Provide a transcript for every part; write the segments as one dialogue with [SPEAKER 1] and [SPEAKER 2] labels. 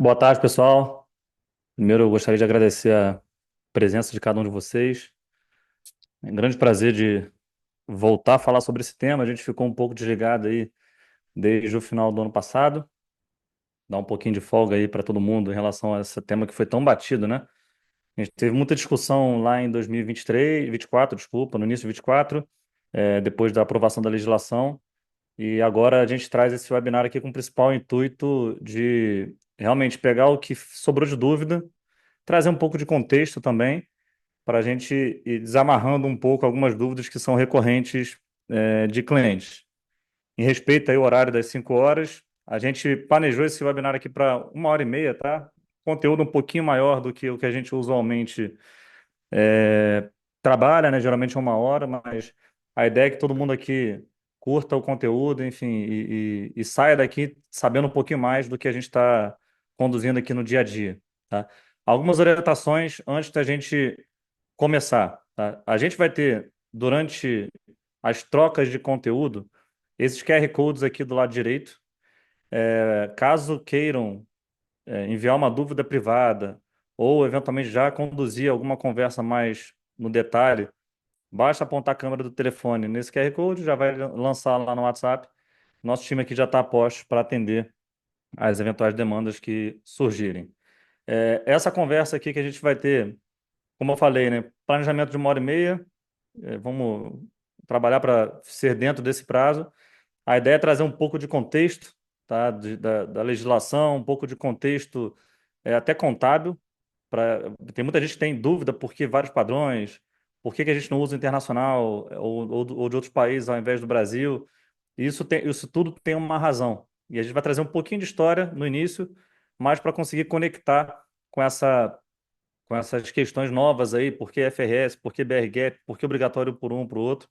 [SPEAKER 1] Boa tarde, pessoal. Primeiro, eu gostaria de agradecer a presença de cada um de vocês. É um grande prazer de voltar a falar sobre esse tema. A gente ficou um pouco desligado aí desde o final do ano passado. Dar um pouquinho de folga aí para todo mundo em relação a esse tema que foi tão batido, né? A gente teve muita discussão lá em 2023, 24, desculpa, no início de 24, depois da aprovação da legislação. E agora a gente traz esse webinar aqui com o principal intuito de realmente pegar o que sobrou de dúvida, trazer um pouco de contexto também para a gente ir desamarrando um pouco algumas dúvidas que são recorrentes de clientes. Em respeito aí ao horário das 5 horas, a gente planejou esse webinar aqui para 1 hora e meia, tá? Conteúdo um pouquinho maior do que o que a gente usualmente é, trabalha, né? Geralmente é 1 hora, mas a ideia é que todo mundo aqui curta o conteúdo, enfim, e saia daqui sabendo um pouquinho mais do que a gente está conduzindo aqui no dia a dia, tá? Algumas orientações antes da gente começar, tá? A gente vai ter, durante as trocas de conteúdo, esses QR Codes aqui do lado direito. Caso queiram enviar uma dúvida privada ou, eventualmente, já conduzir alguma conversa mais no detalhe, basta apontar a câmera do telefone nesse QR Code, já vai lançar lá no WhatsApp. Nosso time aqui já está a postos para atender as eventuais demandas que surgirem. Essa conversa aqui que a gente vai ter, como eu falei, né? Planejamento de 1 hora e meia. Vamos trabalhar para ser dentro desse prazo. A ideia é trazer um pouco de contexto, tá? Da legislação, um pouco de contexto até contábil. Tem muita gente que tem dúvida por que vários padrões, por que a gente não usa o internacional ou de outros países ao invés do Brasil. Isso tudo tem uma razão. E a gente vai trazer um pouquinho de história no início, mas para conseguir conectar com essas questões novas aí, por que FRS, por que BRGAP, por que obrigatório por um, para o outro.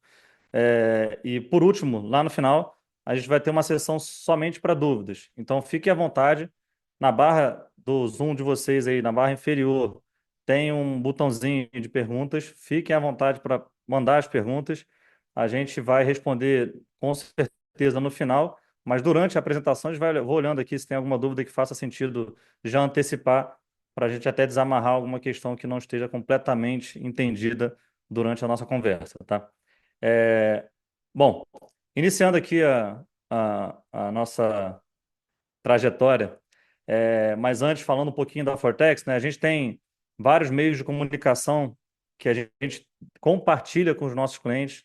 [SPEAKER 1] E por último, lá no final, a gente vai ter uma sessão somente para dúvidas. Então fiquem à vontade. Na barra do Zoom de vocês aí, na barra inferior, tem um botãozinho de perguntas. Fiquem à vontade para mandar as perguntas. A gente vai responder com certeza no final, mas durante a apresentação, vou olhando aqui se tem alguma dúvida que faça sentido já antecipar, para a gente até desamarrar alguma questão que não esteja completamente entendida durante a nossa conversa, tá? É, bom, iniciando aqui a nossa trajetória, mas antes, falando um pouquinho da Fortex, né, a gente tem vários meios de comunicação que a gente compartilha com os nossos clientes,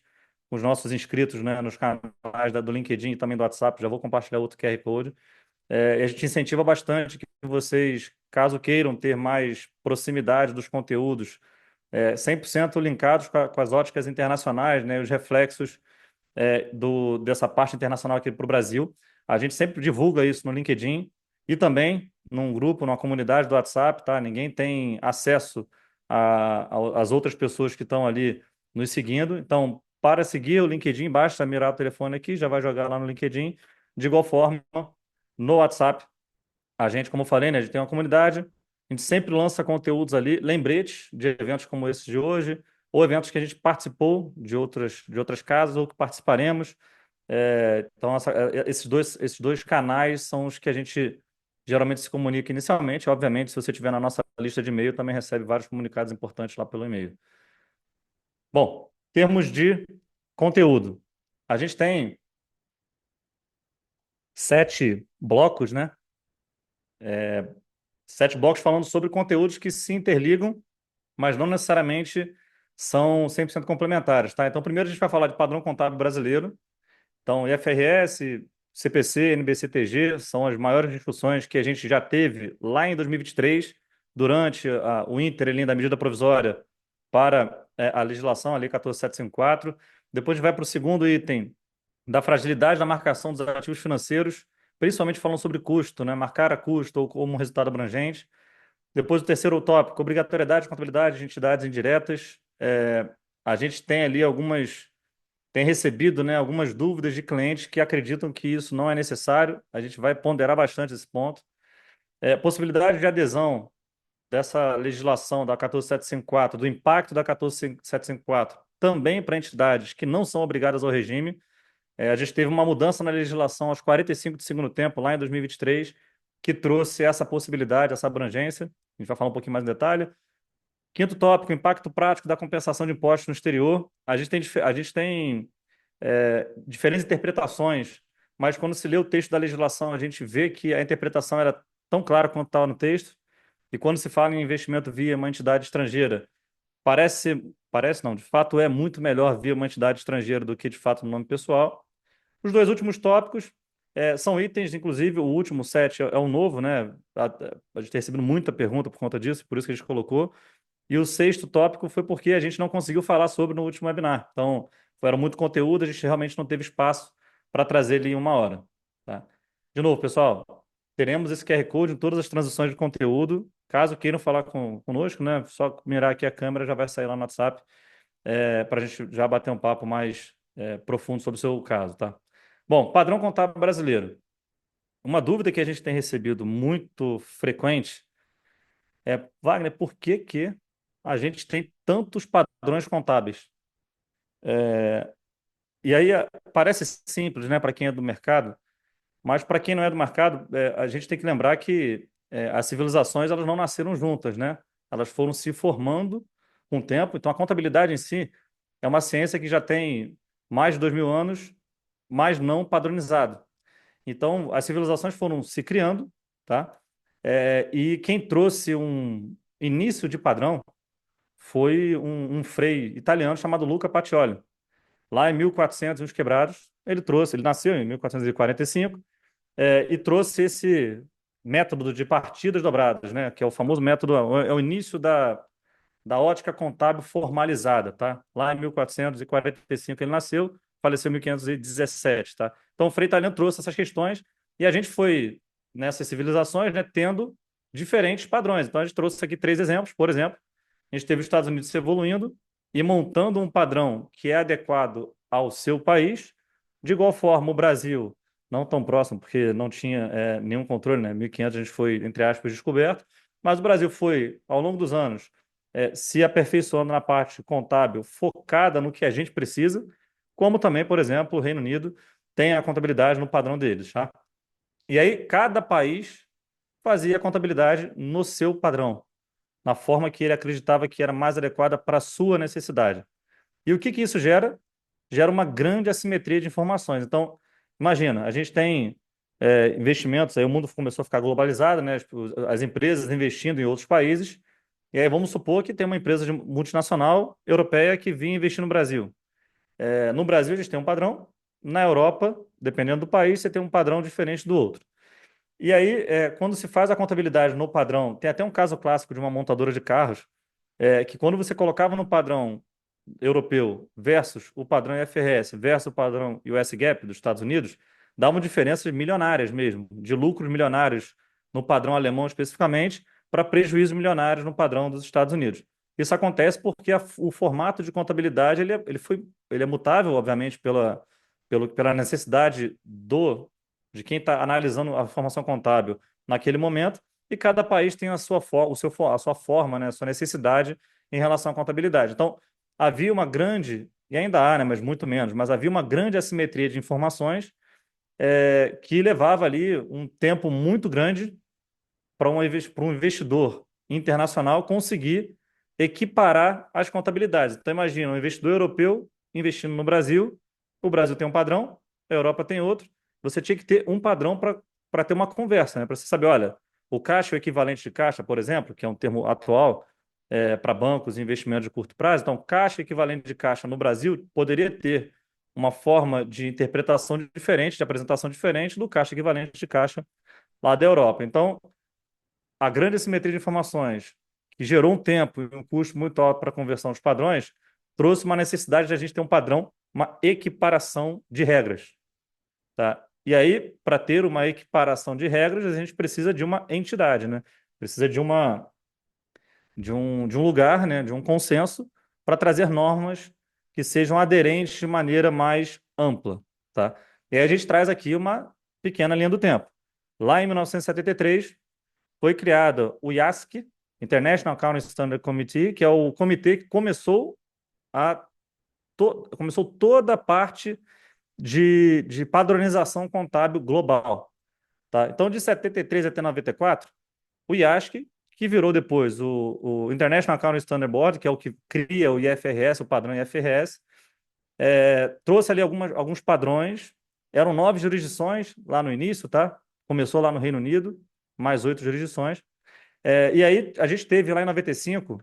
[SPEAKER 1] com os nossos inscritos, né, nos canais do LinkedIn e também do WhatsApp. Já vou compartilhar outro QR Code. E a gente incentiva bastante que vocês, caso queiram ter mais proximidade dos conteúdos, 100% linkados com as óticas internacionais, né, os reflexos dessa parte internacional aqui para o Brasil. A gente sempre divulga isso no LinkedIn e também num grupo, numa comunidade do WhatsApp, tá? Ninguém tem acesso às outras pessoas que estão ali nos seguindo. Então, para seguir o LinkedIn, basta mirar o telefone aqui, já vai jogar lá no LinkedIn. De igual forma, no WhatsApp, a gente, como eu falei, né, a gente tem uma comunidade, a gente sempre lança conteúdos ali, lembretes de eventos como esse de hoje, ou eventos que a gente participou de outras casas ou que participaremos. Então, esses dois canais são os que a gente geralmente se comunica inicialmente. Obviamente, se você estiver na nossa lista de e-mail, também recebe vários comunicados importantes lá pelo e-mail. Bom, em termos de conteúdo, a gente tem 7 blocos, né? 7 blocos falando sobre conteúdos que se interligam, mas não necessariamente são 100% complementares, tá? Então, primeiro a gente vai falar de padrão contábil brasileiro. Então, IFRS, CPC, NBCTG são as maiores discussões que a gente já teve lá em 2023, durante o ínterim da medida provisória para a legislação, a Lei 14.754. Depois a gente vai para o segundo item da fragilidade da marcação dos ativos financeiros, principalmente falando sobre custo, né? Marcar a custo ou como resultado abrangente. Depois o terceiro tópico, obrigatoriedade de contabilidade de entidades indiretas. A gente tem ali tem recebido, né, algumas dúvidas de clientes que acreditam que isso não é necessário. A gente vai ponderar bastante esse ponto. Possibilidade de adesão dessa legislação da 14.754, do impacto da 14.754, também para entidades que não são obrigadas ao regime. A gente teve uma mudança na legislação aos 45 do segundo tempo, lá em 2023, que trouxe essa possibilidade, essa abrangência. A gente vai falar um pouquinho mais em detalhe. Quinto tópico, impacto prático da compensação de impostos no exterior. A gente tem diferentes interpretações, mas quando se lê o texto da legislação, a gente vê que a interpretação era tão clara quanto estava no texto. E quando se fala em investimento via uma entidade estrangeira, parece não, de fato é muito melhor via uma entidade estrangeira do que de fato no nome pessoal. Os dois últimos tópicos são itens, inclusive o último, 7, é um novo, né? A gente tem recebido muita pergunta por conta disso, por isso que a gente colocou. E o sexto tópico foi porque a gente não conseguiu falar sobre no último webinar. Então, era muito conteúdo, a gente realmente não teve espaço para trazer ele em uma hora. Tá? De novo, pessoal, teremos esse QR Code em todas as transições de conteúdo. Caso queiram falar conosco, né? Só mirar aqui a câmera, já vai sair lá no WhatsApp, para a gente já bater um papo mais profundo sobre o seu caso, tá? Bom, padrão contábil brasileiro. Uma dúvida que a gente tem recebido muito frequente Wagner, por que que a gente tem tantos padrões contábeis? E aí parece simples, né, para quem é do mercado, mas para quem não é do mercado, a gente tem que lembrar que as civilizações elas não nasceram juntas, né? Elas foram se formando com o tempo. Então a contabilidade em si é uma ciência que já tem mais de 2000 anos, mas não padronizada. Então as civilizações foram se criando, tá? E quem trouxe um início de padrão foi um frei italiano chamado Luca Pacioli. Lá em 1400 e uns quebrados, ele nasceu em 1445, e trouxe esse método de partidas dobradas, né, que é o famoso método, é o início da ótica contábil formalizada, tá? Lá em 1445 ele nasceu, faleceu em 1517, tá? Então o Frei Italiano trouxe essas questões e a gente foi nessas civilizações, né, tendo diferentes padrões. Então a gente trouxe aqui três exemplos. Por exemplo, a gente teve os Estados Unidos se evoluindo e montando um padrão que é adequado ao seu país. De igual forma, o Brasil, não tão próximo, porque não tinha nenhum controle, né? 1500 a gente foi, entre aspas, descoberto, mas o Brasil foi, ao longo dos anos, se aperfeiçoando na parte contábil, focada no que a gente precisa, como também, por exemplo, o Reino Unido tem a contabilidade no padrão deles, tá? E aí, cada país fazia a contabilidade no seu padrão, na forma que ele acreditava que era mais adequada para a sua necessidade. E o que que isso gera? Gera uma grande assimetria de informações. Então, imagina, a gente tem investimentos, aí o mundo começou a ficar globalizado, né? As empresas investindo em outros países, e aí vamos supor que tem uma empresa multinacional europeia que vinha investir no Brasil. No Brasil, a gente tem um padrão, na Europa, dependendo do país, você tem um padrão diferente do outro. E aí, quando se faz a contabilidade no padrão, tem até um caso clássico de uma montadora de carros, que quando você colocava no padrão europeu versus o padrão IFRS versus o padrão US GAAP dos Estados Unidos, dá uma diferença milionárias mesmo, de lucros milionários no padrão alemão especificamente, para prejuízos milionários no padrão dos Estados Unidos. Isso acontece porque o formato de contabilidade ele é mutável, obviamente, pela necessidade de quem está analisando a formação contábil naquele momento, e cada país tem a sua forma, né, a sua necessidade em relação à contabilidade. Então, havia uma grande, e ainda há, né, mas muito menos, mas havia uma grande assimetria de informações que levava ali um tempo muito grande para um investidor internacional conseguir equiparar as contabilidades. Então, imagina, um investidor europeu investindo no Brasil, o Brasil tem um padrão, a Europa tem outro, você tinha que ter um padrão para ter uma conversa, né? Para você saber, olha, o caixa, o equivalente de caixa, por exemplo, que é um termo atual para bancos e investimentos de curto prazo, então, caixa equivalente de caixa no Brasil poderia ter uma forma de interpretação diferente, de apresentação diferente do caixa equivalente de caixa lá da Europa. Então, a grande assimetria de informações, que gerou um tempo e um custo muito alto para a conversão dos padrões, trouxe uma necessidade de a gente ter um padrão, uma equiparação de regras. Tá? E aí, para ter uma equiparação de regras, a gente precisa de uma entidade, né? Precisa de um lugar, né? De um consenso para trazer normas que sejam aderentes de maneira mais ampla. Tá? E aí a gente traz aqui uma pequena linha do tempo. Lá em 1973, foi criada o IASC, International Accounting Standard Committee, que é o comitê que a começou toda a parte de padronização contábil global. tá? Então, de 73 até 94, o IASC, que virou depois o International Accounting Standard Board, que é o que cria o IFRS, o padrão IFRS, trouxe ali alguns padrões. Eram 9 jurisdições lá no início, tá? Começou lá no Reino Unido, mais 8 jurisdições. E aí a gente teve lá em 95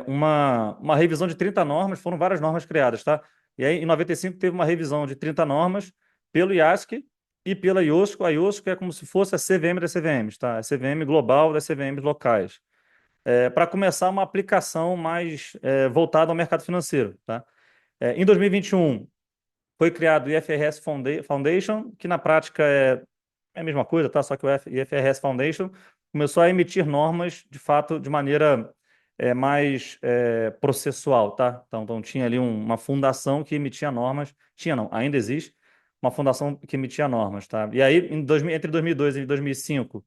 [SPEAKER 1] uma revisão de 30 normas, foram várias normas criadas, tá? E aí em 95 teve uma revisão de 30 normas pelo IASC e pela IOSCO. A IOSCO é como se fosse a CVM das CVMs, tá? A CVM global das CVMs locais. Para começar uma aplicação mais voltada ao mercado financeiro, tá? Em 2021 foi criado o IFRS Foundation, que na prática é a mesma coisa, tá? Só que o IFRS Foundation começou a emitir normas, de fato, de maneira mais processual, tá? Então tinha ali uma fundação que emitia normas. Tinha não, ainda existe uma fundação que emitia normas, tá? E aí, entre 2002 e 2005,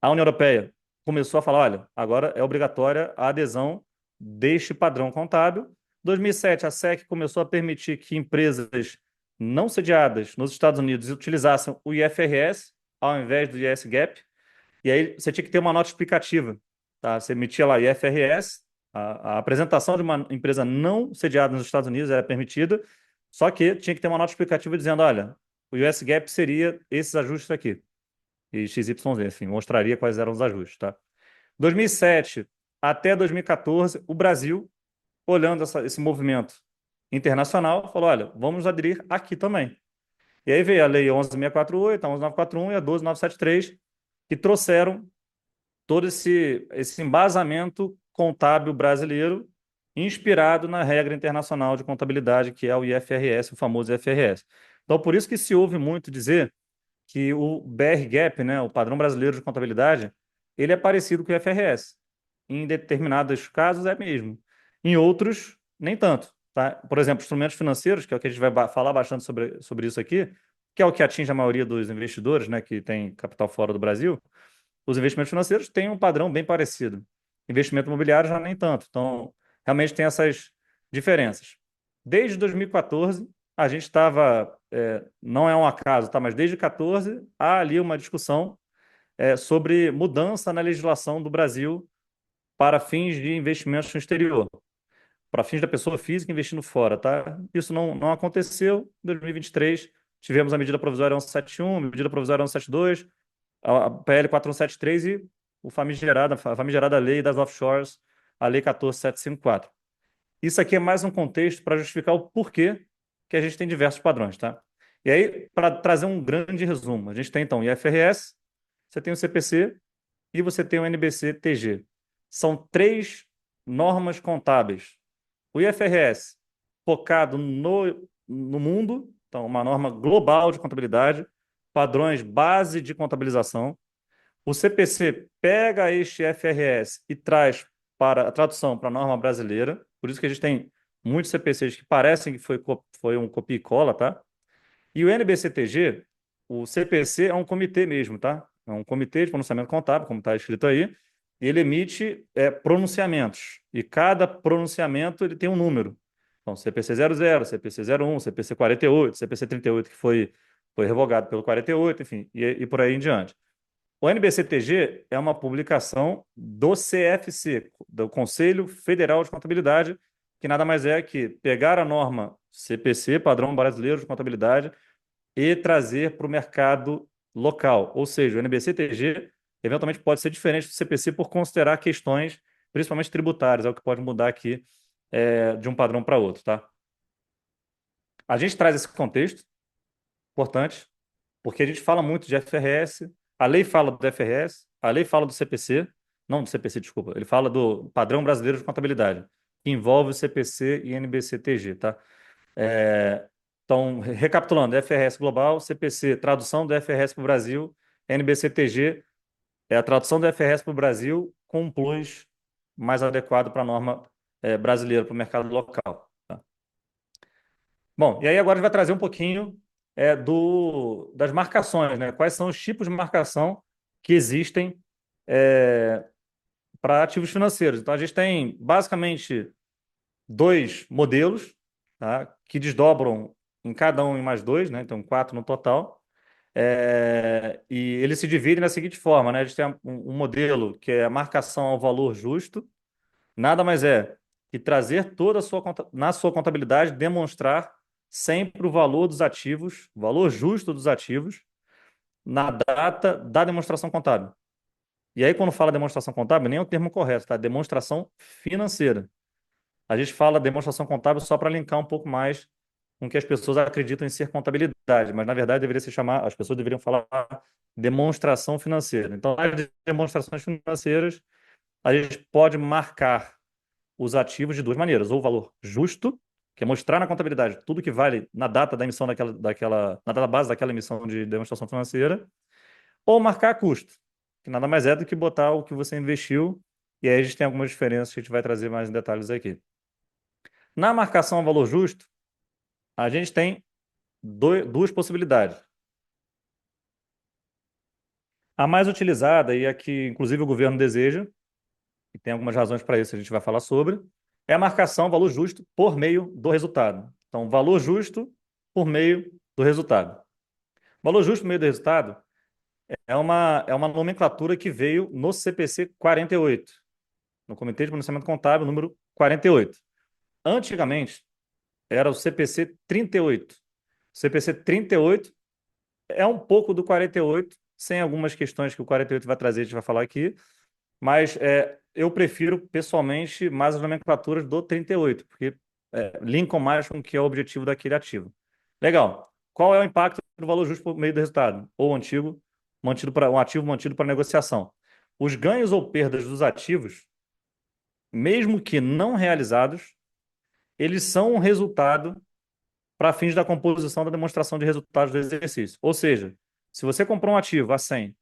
[SPEAKER 1] a União Europeia começou a falar, olha, agora é obrigatória a adesão deste padrão contábil. 2007, a SEC começou a permitir que empresas não sediadas nos Estados Unidos utilizassem o IFRS ao invés do IS-GAAP, e aí você tinha que ter uma nota explicativa, tá? Você emitia lá IFRS, a apresentação de uma empresa não sediada nos Estados Unidos era permitida, só que tinha que ter uma nota explicativa dizendo, olha, o US-GAAP seria esses ajustes aqui, e XYZ, enfim, mostraria quais eram os ajustes, tá? 2007 até 2014, o Brasil, olhando esse movimento internacional, falou, olha, vamos aderir aqui também. E aí veio a Lei 11.648, a 11.941 e a 12.973, que trouxeram todo esse embasamento contábil brasileiro inspirado na regra internacional de contabilidade, que é o IFRS, o famoso IFRS. Então, por isso que se ouve muito dizer que o BR-GAAP, né, o padrão brasileiro de contabilidade, ele é parecido com o IFRS. Em determinados casos é mesmo. Em outros, nem tanto. Tá? Por exemplo, instrumentos financeiros, que é o que a gente vai falar bastante sobre isso aqui, que é o que atinge a maioria dos investidores, né, que tem capital fora do Brasil. Os investimentos financeiros têm um padrão bem parecido. Investimento imobiliário já nem tanto. Então, realmente tem essas diferenças. Desde 2014, a gente estava, não é um acaso, tá? Mas desde 2014 há ali uma discussão sobre mudança na legislação do Brasil para fins de investimentos no exterior, para fins da pessoa física investindo fora, tá? Isso não aconteceu. Em 2023, tivemos a medida provisória 1171, medida provisória 1172, a PL 4173 e a famigerada lei das offshores, a lei 14754. Isso aqui é mais um contexto para justificar o porquê que a gente tem diversos padrões, tá? E aí, para trazer um grande resumo, a gente tem então o IFRS, você tem o CPC e você tem o NBC-TG. São três normas contábeis. O IFRS, focado no mundo, então uma norma global de contabilidade, padrões base de contabilização. O CPC pega este IFRS e traz para a tradução para a norma brasileira. Por isso que a gente tem muitos CPCs que parecem que foi um copia e cola, tá? E o NBCTG, o CPC é um comitê mesmo, tá? É um comitê de pronunciamento contábil, como está escrito aí, e ele emite pronunciamentos. E cada pronunciamento ele tem um número. Então, CPC 00, CPC 01, CPC 48, CPC 38, que foi revogado pelo 48, enfim, e por aí em diante. O NBCTG é uma publicação do CFC, do Conselho Federal de Contabilidade, que nada mais é que pegar a norma CPC, Padrão Brasileiro de Contabilidade, e trazer para o mercado local. Ou seja, o NBCTG eventualmente pode ser diferente do CPC por considerar questões, principalmente tributárias, é o que pode mudar aqui de um padrão para outro, tá? A gente traz esse contexto importante, porque a gente fala muito de FRS, a lei fala do FRS, a lei fala do CPC, não do CPC, desculpa, ele fala do Padrão Brasileiro de Contabilidade, que envolve o CPC e NBCTG, tá? Então, recapitulando, FRS Global, CPC, tradução do FRS para o Brasil, NBCTG é a tradução do FRS para o Brasil com um plus mais adequado para a norma brasileira, para o mercado local. Tá? Bom, e aí agora a gente vai trazer um pouquinho das marcações, né? Quais são os tipos de marcação que existem para ativos financeiros. Então, a gente tem basicamente dois modelos, tá? Que desdobram em cada um em mais dois, né? Então, quatro no total. E ele se divide da seguinte forma, né? A gente tem um modelo que é a marcação ao valor justo, nada mais é que trazer toda a na sua contabilidade, demonstrar sempre o valor dos ativos, o valor justo dos ativos, na data da demonstração contábil. E aí, quando fala demonstração contábil, nem é o termo correto, tá? Demonstração financeira. A gente fala demonstração contábil só para linkar um pouco mais com o que as pessoas acreditam em ser contabilidade, mas na verdade deveria se chamar, as pessoas deveriam falar demonstração financeira. Então, as demonstrações financeiras, a gente pode marcar os ativos de duas maneiras, ou o valor justo, que é mostrar na contabilidade tudo que vale na data da emissão na data base daquela emissão de demonstração financeira, ou marcar custo, que nada mais é do que botar o que você investiu, e aí a gente tem algumas diferenças que a gente vai trazer mais em detalhes aqui. Na marcação ao valor justo, a gente tem duas possibilidades. A mais utilizada, e a que inclusive o governo deseja, e tem algumas razões para isso, a gente vai falar sobre, é a marcação valor justo por meio do resultado. Então, valor justo por meio do resultado. Valor justo por meio do resultado é uma nomenclatura que veio no CPC 48, no Comitê de Pronunciamento Contábil, número 48. Antigamente, era o CPC 38. O CPC 38 é um pouco do 48, sem algumas questões que o 48 vai trazer, a gente vai falar aqui, mas eu prefiro, pessoalmente, mais as nomenclaturas do 38, porque linkam mais com o que é o objetivo daquele ativo. Legal. Qual é o impacto do valor justo por meio do resultado? Ou um ativo mantido para negociação. Os ganhos ou perdas dos ativos, mesmo que não realizados, eles são um resultado para fins da composição da demonstração de resultados do exercício. Ou seja, se você comprou um ativo a 100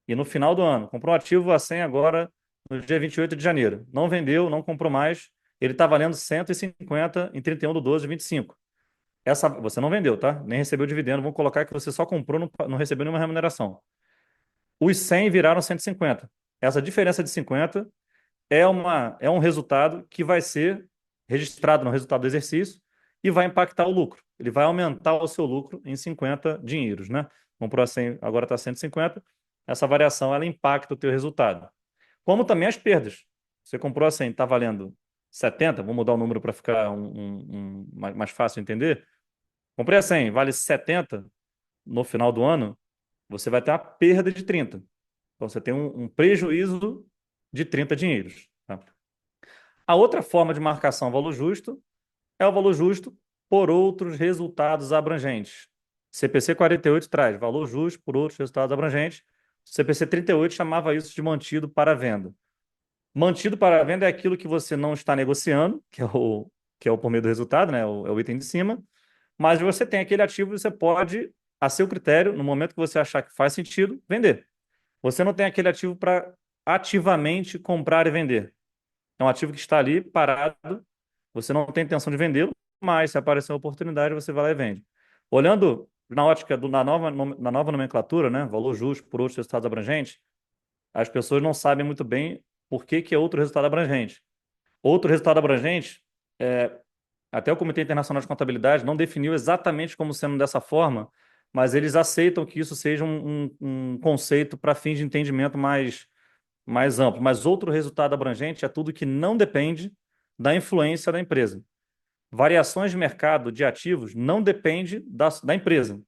[SPEAKER 1] e no final do ano comprou um ativo a 100 agora no dia 28 de janeiro, não vendeu, não comprou mais, ele está valendo 150 em 31/12/25. Você não vendeu, tá? Nem recebeu dividendo. Vamos colocar que você só comprou, não recebeu nenhuma remuneração. Os 100 viraram 150. Essa diferença de 50 é um resultado que vai ser registrado no resultado do exercício e vai impactar o lucro. Ele vai aumentar o seu lucro em 50 dinheiros, né? Comprou a 100, agora está 150. Essa variação ela impacta o teu resultado. Como também as perdas. Você comprou a 100, está valendo 70, vou mudar o número para ficar mais fácil de entender. Comprei a 100, vale 70 no final do ano, você vai ter uma perda de 30. Então você tem um prejuízo de 30 dinheiros. Tá? A outra forma de marcação valor justo é o valor justo por outros resultados abrangentes. CPC 48 traz valor justo por outros resultados abrangentes. CPC 38 chamava isso de mantido para venda. Mantido para venda é aquilo que você não está negociando, que é o por meio do resultado, né? É o item de cima. Mas você tem aquele ativo e você pode, a seu critério, no momento que você achar que faz sentido, vender. Você não tem aquele ativo para ativamente comprar e vender. É um ativo que está ali parado, você não tem intenção de vendê-lo, mas se aparecer uma oportunidade, você vai lá e vende. Olhando na ótica na nova nomenclatura, né, valor justo por outros resultados abrangentes, as pessoas não sabem muito bem por que é outro resultado abrangente. Outro resultado abrangente, até o Comitê Internacional de Contabilidade não definiu exatamente como sendo dessa forma, mas eles aceitam que isso seja um conceito para fins de entendimento mais amplo. Mas outro resultado abrangente é tudo que não depende da influência da empresa. Variações de mercado de ativos não depende da empresa.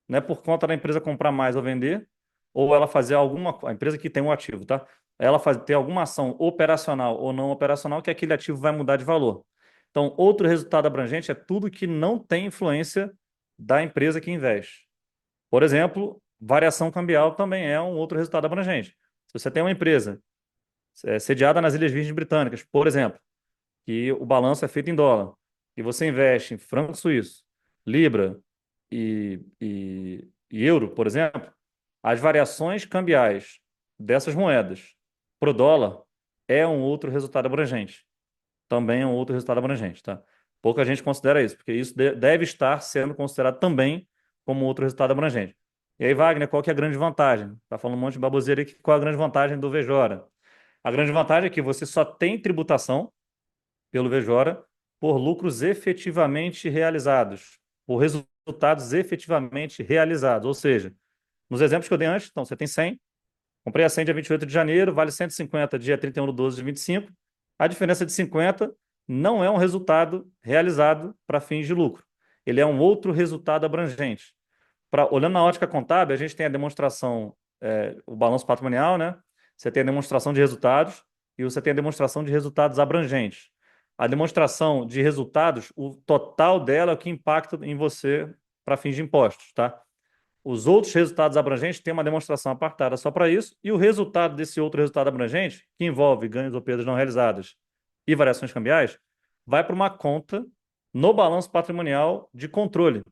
[SPEAKER 1] Não é por conta da empresa comprar mais ou vender, ou ela fazer a empresa que tem um ativo, tá? Ela ter alguma ação operacional ou não operacional que aquele ativo vai mudar de valor. Então, outro resultado abrangente é tudo que não tem influência da empresa que investe. Por exemplo, variação cambial também é um outro resultado abrangente. Se você tem uma empresa sediada nas Ilhas Virgens Britânicas, por exemplo, que o balanço é feito em dólar, e você investe em franco suíço, libra e euro, por exemplo, as variações cambiais dessas moedas para o dólar é um outro resultado abrangente. Também é um outro resultado abrangente, tá? Pouca gente considera isso, porque isso deve estar sendo considerado também como outro resultado abrangente. E aí, Wagner, qual que é a grande vantagem? Tá falando um monte de baboseira aqui. Qual é a grande vantagem do VJORA? A grande vantagem é que você só tem tributação pelo VJORA por lucros efetivamente realizados, por resultados efetivamente realizados. Ou seja, nos exemplos que eu dei antes, então você tem 100, comprei a 100 dia 28 de janeiro, vale 150 dia 31/12 de 25. A diferença de 50 não é um resultado realizado para fins de lucro. Ele é um outro resultado abrangente. Olhando na ótica contábil, a gente tem a demonstração, o balanço patrimonial, né? Você tem a demonstração de resultados e você tem a demonstração de resultados abrangentes. A demonstração de resultados, o total dela é o que impacta em você para fins de impostos, tá? Os outros resultados abrangentes têm uma demonstração apartada só para isso, e o resultado desse outro resultado abrangente, que envolve ganhos ou perdas não realizadas e variações cambiais, vai para uma conta no balanço patrimonial de controle.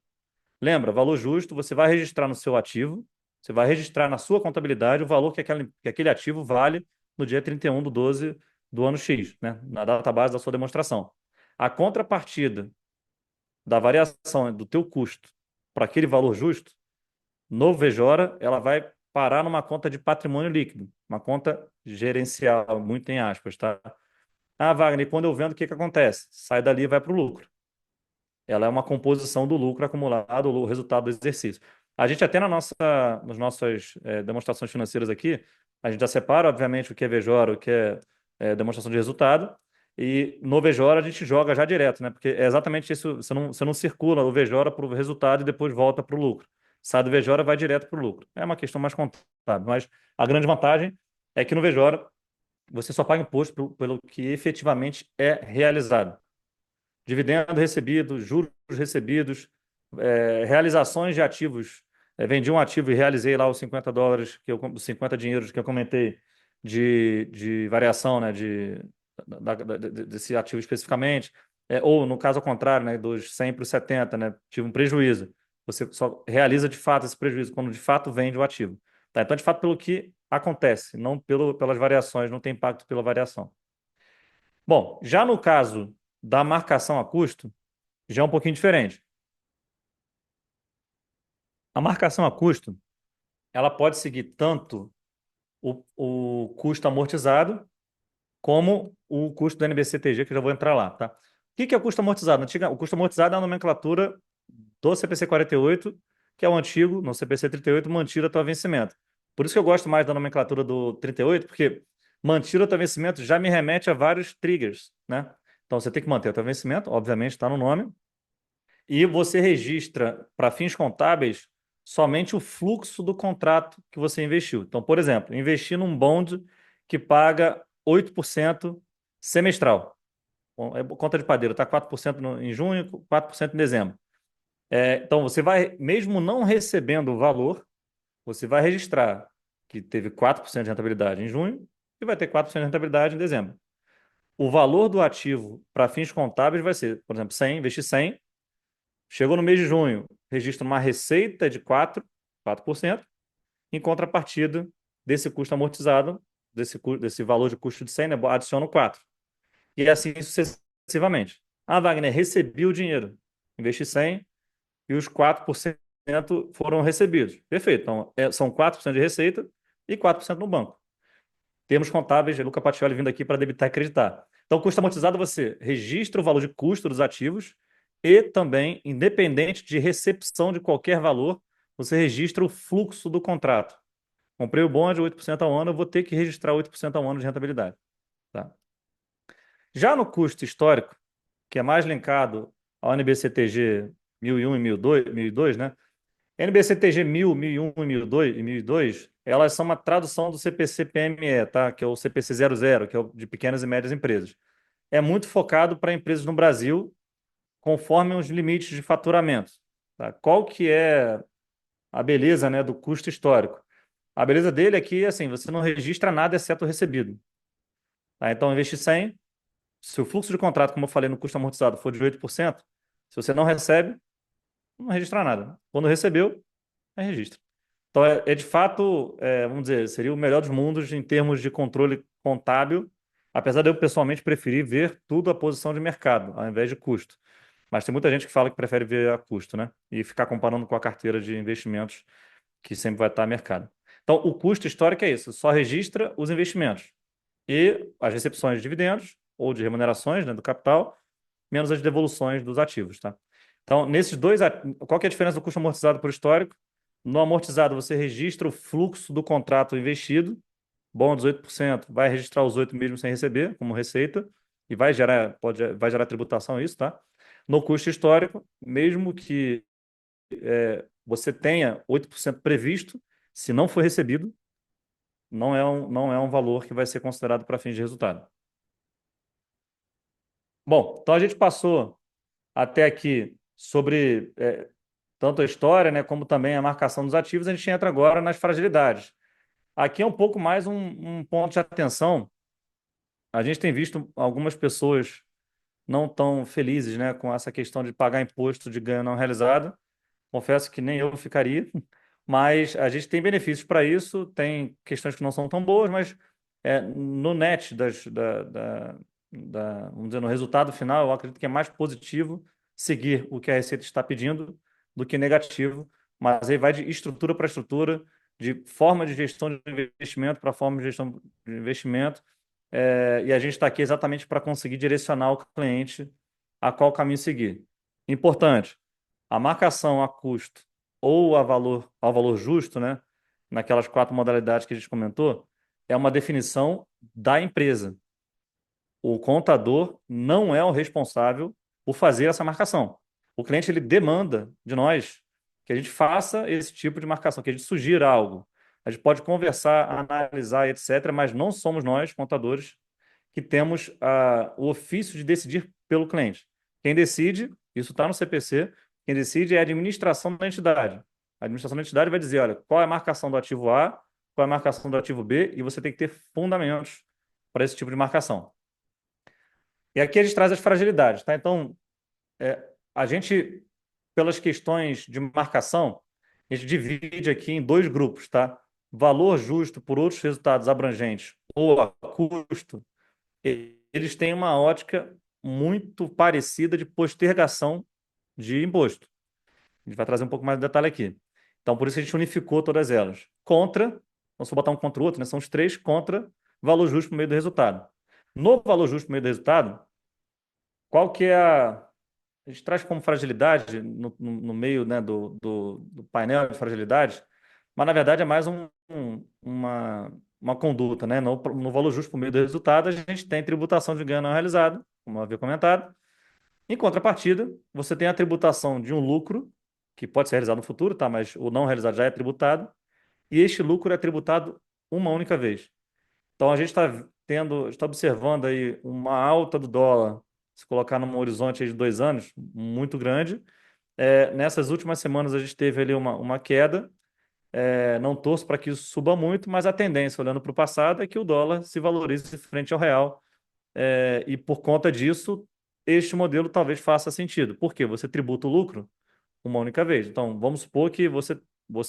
[SPEAKER 1] Lembra, valor justo, você vai registrar no seu ativo, você vai registrar na sua contabilidade o valor que aquele ativo vale no dia 31/12 do ano X, né? Na data base da sua demonstração. A contrapartida da variação do teu custo para aquele valor justo, no VEJORA, ela vai parar numa conta de patrimônio líquido, uma conta gerencial, muito em aspas, tá? Ah, Wagner, quando eu vendo, o que que acontece? Sai dali e vai para o lucro. Ela é uma composição do lucro acumulado, o resultado do exercício. A gente até nas nossas demonstrações financeiras aqui, a gente já separa, obviamente, o que é VEJORA, o que é demonstração de resultado, e no VEJORA a gente joga já direto, né? Porque é exatamente isso, você não circula o VEJORA para o resultado e depois volta para o lucro. Sai do VEJORA, vai direto para o lucro. É uma questão mais contábil, mas a grande vantagem é que no VEJORA você só paga imposto pelo que efetivamente é realizado. Dividendo recebido, juros recebidos, realizações de ativos. Vendi um ativo e realizei lá os US$ 50, os 50 dinheiros que eu comentei de variação, né, desse ativo especificamente. Ou, no caso ao contrário, né, dos 100 para os 70, né, tive um prejuízo. Você só realiza de fato esse prejuízo quando de fato vende o ativo. Tá? Então, de fato, pelo que acontece, não pelas variações, não tem impacto pela variação. Bom, já no caso da marcação a custo, já é um pouquinho diferente. A marcação a custo, ela pode seguir tanto o custo amortizado como o custo do NBC-TG, que eu já vou entrar lá, tá? O que é o custo amortizado? O custo amortizado é a nomenclatura do CPC 48, que é o antigo, no CPC 38, mantido até o vencimento. Por isso que eu gosto mais da nomenclatura do 38, porque mantido até o vencimento já me remete a vários triggers, né? Então você tem que manter até o vencimento, obviamente está no nome, e você registra para fins contábeis somente o fluxo do contrato que você investiu. Então, por exemplo, investi num bond que paga 8% semestral. Bom, conta de padeiro, está 4% em junho, 4% em dezembro. Então, você vai, mesmo não recebendo o valor, você vai registrar que teve 4% de rentabilidade em junho e vai ter 4% de rentabilidade em dezembro. O valor do ativo para fins contábeis vai ser, por exemplo, 100, investi 100, chegou no mês de junho, registra uma receita de 4%, em contrapartida desse custo amortizado, desse valor de custo de 100, né, adiciona o 4. E assim sucessivamente. Ah, Wagner, recebi o dinheiro, investi 100 e os 4% foram recebidos. Perfeito. Então, são 4% de receita e 4% no banco. Termos contábeis, Luca Pacioli vindo aqui para debitar e acreditar. Então, custo amortizado, você registra o valor de custo dos ativos e também, independente de recepção de qualquer valor, você registra o fluxo do contrato. Comprei o bonde 8% ao ano, eu vou ter que registrar 8% ao ano de rentabilidade. Tá? Já no custo histórico, que é mais linkado ao NBCTG 1001 e 1002, né? NBCTG 1000, 1001 e 1002, elas são uma tradução do CPC-PME, tá? Que é o CPC 00, que é o de pequenas e médias empresas. É muito focado para empresas no Brasil, conforme os limites de faturamento. Tá? Qual que é a beleza, né, do custo histórico? A beleza dele é que assim, você não registra nada exceto o recebido. Tá? Então, investi 100, se o fluxo de contrato, como eu falei, no custo amortizado for de 8%, se você não recebe, não registra nada. Quando recebeu, registra. Então, de fato, vamos dizer, seria o melhor dos mundos em termos de controle contábil, apesar de eu pessoalmente preferir ver tudo a posição de mercado, ao invés de custo. Mas tem muita gente que fala que prefere ver a custo, né? E ficar comparando com a carteira de investimentos, que sempre vai estar a mercado. Então, o custo histórico é isso, só registra os investimentos e as recepções de dividendos ou de remunerações, né, do capital, menos as devoluções dos ativos, tá? Então, nesses dois, qual que é a diferença do custo amortizado por histórico? No amortizado, você registra o fluxo do contrato investido, bom, 18%, vai registrar os 8 mesmo sem receber, como receita, e vai gerar tributação isso, tá? No custo histórico, mesmo que você tenha 8% previsto, se não for recebido, não é um valor que vai ser considerado para fins de resultado. Bom, então a gente passou até aqui sobre tanto a história, né, como também a marcação dos ativos. A gente entra agora nas fragilidades. Aqui é um pouco mais um ponto de atenção. A gente tem visto algumas pessoas não tão felizes, né, com essa questão de pagar imposto de ganho não realizado. Confesso que nem eu ficaria, mas a gente tem benefícios para isso, tem questões que não são tão boas, mas no net vamos dizer, no resultado final, eu acredito que é mais positivo seguir o que a Receita está pedindo do que negativo, mas aí vai de estrutura para estrutura, de forma de gestão de investimento para forma de gestão de investimento, e a gente está aqui exatamente para conseguir direcionar o cliente a qual caminho seguir. Importante, a marcação a custo ou ao valor justo, né, naquelas quatro modalidades que a gente comentou, é uma definição da empresa. O contador não é o responsável por fazer essa marcação. O cliente ele demanda de nós que a gente faça esse tipo de marcação, que a gente sugira algo. A gente pode conversar, analisar, etc., mas não somos nós, contadores, que temos o ofício de decidir pelo cliente. Quem decide, isso está no CPC, quem decide é a administração da entidade. A administração da entidade vai dizer, olha, qual é a marcação do ativo A, qual é a marcação do ativo B, e você tem que ter fundamentos para esse tipo de marcação. E aqui a gente traz as fragilidades, tá? Então, a gente, pelas questões de marcação, a gente divide aqui em dois grupos, tá? Valor justo por outros resultados abrangentes ou a custo, eles têm uma ótica muito parecida de postergação de imposto. A gente vai trazer um pouco mais de detalhe aqui. Então, por isso a gente unificou todas elas. Contra, então, se eu botar um contra o outro, né, são os três contra valor justo por meio do resultado. No valor justo por meio do resultado, qual que é a gente traz como fragilidade no meio, né, do painel de fragilidade, mas na verdade é mais uma conduta, né? No valor justo por meio do resultado, a gente tem tributação de ganho não realizado, como eu havia comentado. Em contrapartida, você tem a tributação de um lucro, que pode ser realizado no futuro, tá? Mas o não realizado já é tributado, e este lucro é tributado uma única vez. Então a gente está observando aí uma alta do dólar, se colocar num horizonte aí de 2 anos, muito grande. Nessas últimas semanas a gente teve ali uma queda. Não torço para que isso suba muito, mas a tendência, olhando para o passado, é que o dólar se valorize frente ao real. E por conta disso, este modelo talvez faça sentido. Por quê? Você tributa o lucro uma única vez. Então, vamos supor que você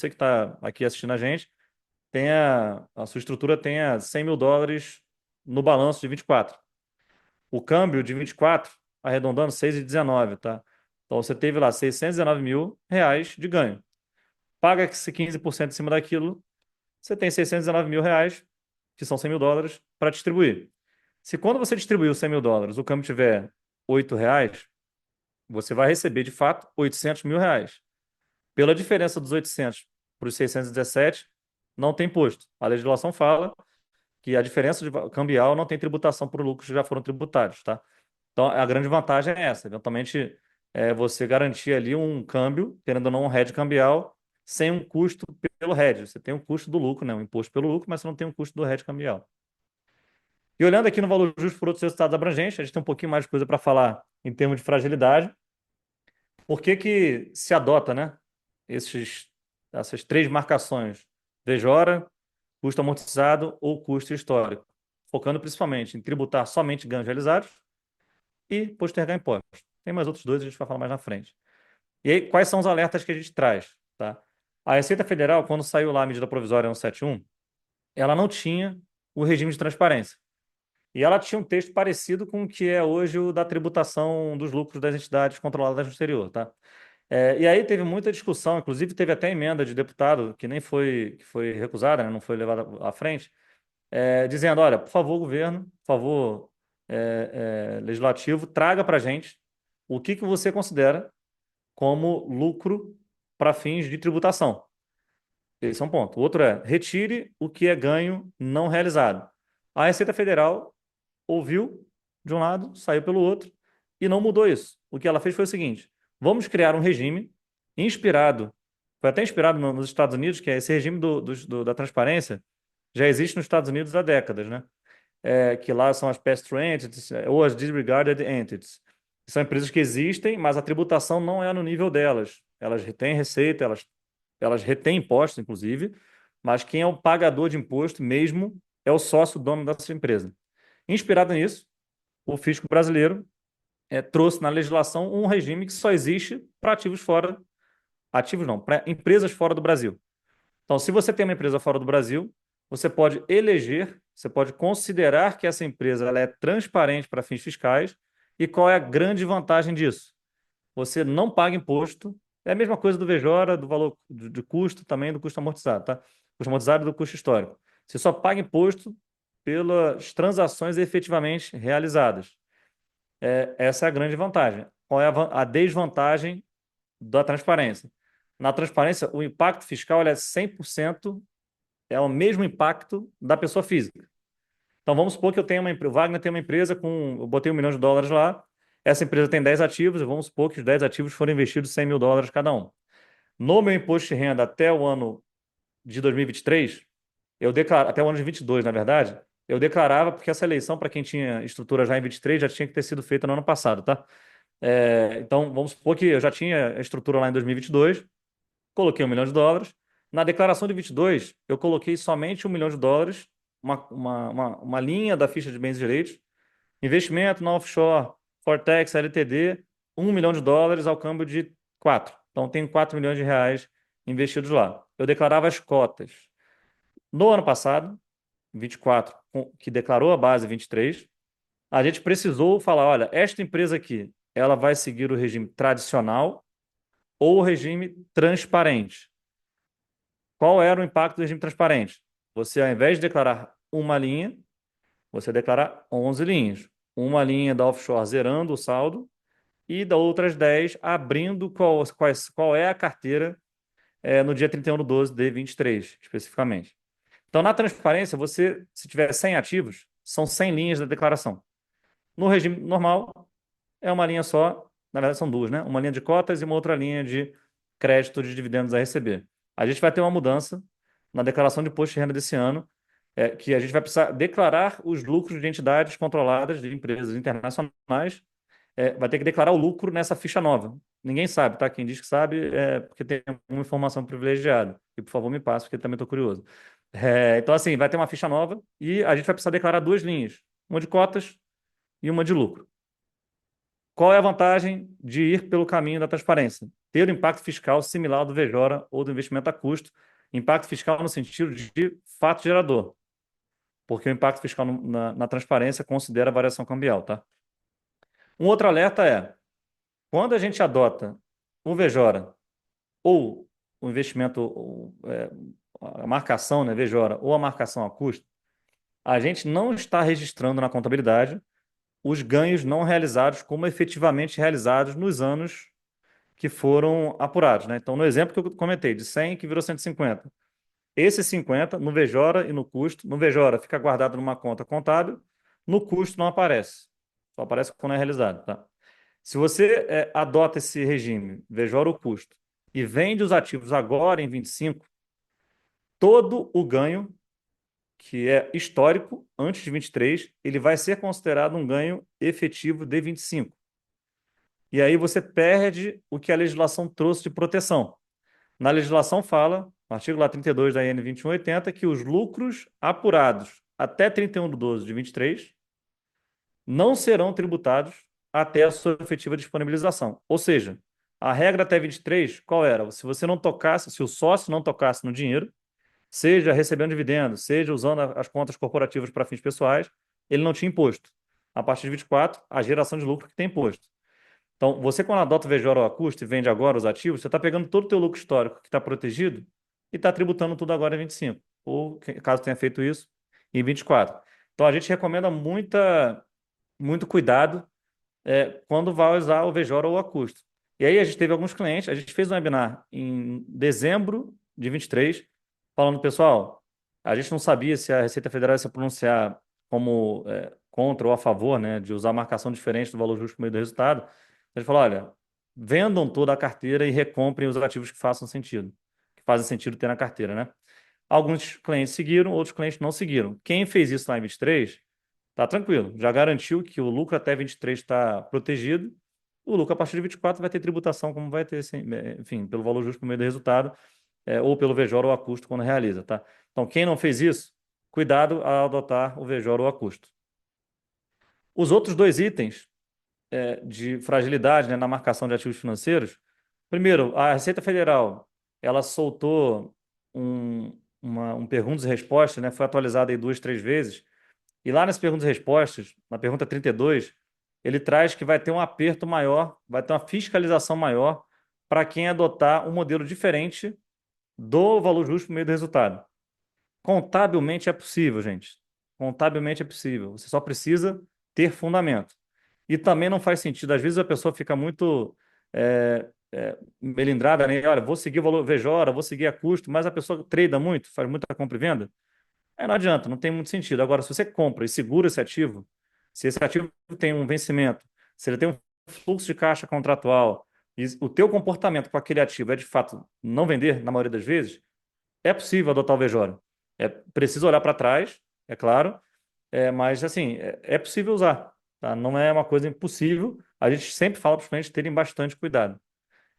[SPEAKER 1] que está aqui assistindo a gente, a sua estrutura tenha 100 mil dólares no balanço de 24. O câmbio de 24, arredondando, 6,19, tá? Então você teve lá 619 mil reais de ganho. Paga esse 15% em cima daquilo, você tem 619 mil reais, que são 100 mil dólares, para distribuir. Se quando você distribuir os 100 mil dólares, o câmbio tiver 8 reais, você vai receber de fato 800 mil reais. Pela diferença dos 800 para os 617, não tem imposto. A legislação fala que a diferença cambial não tem tributação por lucros que já foram tributados, tá? Então, a grande vantagem é essa, eventualmente, você garantir ali um câmbio, querendo ou não, um hedge cambial, sem um custo pelo hedge. Você tem um custo do lucro, né? Um imposto pelo lucro, mas você não tem um custo do hedge cambial. E olhando aqui no valor justo por outros resultados abrangentes, a gente tem um pouquinho mais de coisa para falar em termos de fragilidade. Por que que se adota, né? Essas três marcações, VJORA, custo amortizado ou custo histórico, focando principalmente em tributar somente ganhos realizados e postergar impostos. Tem mais outros dois, a gente vai falar mais na frente. E aí, quais são os alertas que a gente traz? Tá? A Receita Federal, quando saiu lá a medida provisória 171, ela não tinha o regime de transparência. E ela tinha um texto parecido com o que é hoje o da tributação dos lucros das entidades controladas no exterior. Tá? E aí teve muita discussão, inclusive teve até emenda de deputado que foi recusada, né, não foi levada à frente, dizendo, olha, por favor, governo, por favor, legislativo, traga para a gente o que você considera como lucro para fins de tributação. Esse é um ponto. O outro é retire o que é ganho não realizado. A Receita Federal ouviu de um lado, saiu pelo outro e não mudou isso. O que ela fez foi o seguinte: vamos criar um regime inspirado, foi até inspirado nos Estados Unidos, que é esse regime da transparência, já existe nos Estados Unidos há décadas, né? Que lá são as pass-through entities ou as disregarded entities. São empresas que existem, mas a tributação não é no nível delas. Elas retêm receita, elas retêm impostos, inclusive, mas quem é o pagador de imposto mesmo é o sócio dono dessa empresa. Inspirado nisso, o fisco brasileiro trouxe na legislação um regime que só existe para ativos fora, ativos não, para empresas fora do Brasil. Então, se você tem uma empresa fora do Brasil, você pode eleger, você pode considerar que essa empresa ela é transparente para fins fiscais. E qual é a grande vantagem disso? Você não paga imposto. É a mesma coisa do VJORA, do valor de custo, também do custo amortizado, tá? Custo amortizado e do custo histórico. Você só paga imposto pelas transações efetivamente realizadas. Essa é a grande vantagem. Qual é a desvantagem da transparência? Na transparência, o impacto fiscal ele é 100%, é o mesmo impacto da pessoa física. Então, vamos supor que eu tenho uma empresa, o Wagner tem uma empresa eu botei US$ 1 milhão lá, essa empresa tem 10 ativos, e vamos supor que os 10 ativos foram investidos US$ 100 mil cada um. No meu imposto de renda até o ano de 2023, eu declaro, até o ano de 22, na verdade, eu declarava, porque essa eleição, para quem tinha estrutura já em 23, já tinha que ter sido feita no ano passado, tá? Então, vamos supor que eu já tinha a estrutura lá em 2022, coloquei US$ 1 milhão. Na declaração de 22, eu coloquei somente US$ 1 milhão, uma linha da ficha de bens e direitos, investimento na offshore, Fortex, LTD, US$ 1 milhão ao câmbio de 4. Então, tenho R$ 4 milhões investidos lá. Eu declarava as cotas. No ano passado, 24, que declarou a base 23, a gente precisou falar, olha, esta empresa aqui, ela vai seguir o regime tradicional ou o regime transparente. Qual era o impacto do regime transparente? Você, ao invés de declarar uma linha, você declara 11 linhas. Uma linha da offshore zerando o saldo e da outras 10 abrindo qual é a carteira no dia 31/12 de 23, especificamente. Então, na transparência, você, se tiver 100 ativos, são 100 linhas da declaração. No regime normal, é uma linha só, na verdade são duas, né? Uma linha de cotas e uma outra linha de crédito de dividendos a receber. A gente vai ter uma mudança na declaração de imposto de renda desse ano, que a gente vai precisar declarar os lucros de entidades controladas de empresas internacionais, vai ter que declarar o lucro nessa ficha nova. Ninguém sabe, tá? Quem diz que sabe é porque tem uma informação privilegiada. E, por favor, me passe, porque eu também estou curioso. Então, assim, vai ter uma ficha nova e a gente vai precisar declarar duas linhas, uma de cotas e uma de lucro. Qual é a vantagem de ir pelo caminho da transparência? Ter o impacto fiscal similar ao do VJORA ou do investimento a custo. Impacto fiscal no sentido de fato gerador, porque o impacto fiscal na transparência considera a variação cambial, tá? Um outro alerta é, quando a gente adota o VJORA ou o investimento, a marcação, né, VJORA, ou a marcação a custo, a gente não está registrando na contabilidade os ganhos não realizados como efetivamente realizados nos anos que foram apurados, né? Então, no exemplo que eu comentei, de 100 que virou 150. Esse 50, no VJORA e no custo, no VJORA fica guardado numa conta contábil, no custo não aparece. Só aparece quando é realizado, tá? Se você adota esse regime, VJORA ou custo, e vende os ativos agora em 25, todo o ganho, que é histórico, antes de 23, ele vai ser considerado um ganho efetivo de 25. E aí você perde o que a legislação trouxe de proteção. Na legislação fala, no artigo lá 32 da IN 2180, que os lucros apurados até 31/12 de 23 não serão tributados até a sua efetiva disponibilização. Ou seja, a regra até 23, qual era? Se você não tocasse, se o sócio não tocasse no dinheiro, seja recebendo dividendos, seja usando as contas corporativas para fins pessoais, ele não tinha imposto. A partir de 24, a geração de lucro que tem imposto. Então, você quando adota o VJORA a custo e vende agora os ativos, você está pegando todo o teu lucro histórico que está protegido e está tributando tudo agora em 25. Ou, caso tenha feito isso, em 24. Então, a gente recomenda muito cuidado quando vai usar o VJORA ou a custo. E aí, a gente teve alguns clientes, a gente fez um webinar em dezembro de 23, falando, pessoal, a gente não sabia se a Receita Federal ia se pronunciar como contra ou a favor, né, de usar marcação diferente do valor justo por meio do resultado. A gente falou, olha, vendam toda a carteira e recomprem os ativos que façam sentido, que fazem sentido ter na carteira, né? Alguns clientes seguiram, outros clientes não seguiram. Quem fez isso lá em 23, tá tranquilo, já garantiu que o lucro até 23 está protegido. O lucro a partir de 24 vai ter tributação, como vai ter, enfim, pelo valor justo por meio do resultado, ou pelo VJOR ou a custo quando realiza, tá? Então, quem não fez isso, cuidado ao adotar o VJOR ou a custo. Os outros dois itens de fragilidade, né, na marcação de ativos financeiros, primeiro, a Receita Federal, ela soltou um perguntas e respostas, né, foi atualizada aí 2, 3 vezes, e lá nas perguntas e respostas, na pergunta 32, ele traz que vai ter um aperto maior, vai ter uma fiscalização maior para quem adotar um modelo diferente do valor justo por meio do resultado. Contabilmente é possível, gente. Contabilmente é possível. Você só precisa ter fundamento. E também não faz sentido. Às vezes a pessoa fica muito melindrada, né? Olha, vou seguir o valor VJORA, vou seguir a custo, mas a pessoa trada muito, faz muita compra e venda. Aí não adianta, não tem muito sentido. Agora, se você compra e segura esse ativo, se esse ativo tem um vencimento, se ele tem um fluxo de caixa contratual, e o teu comportamento com aquele ativo é de fato não vender, na maioria das vezes, é possível adotar o VJORA. É preciso olhar para trás, é claro, mas assim, é possível usar, tá? Não é uma coisa impossível. A gente sempre fala para os clientes terem bastante cuidado.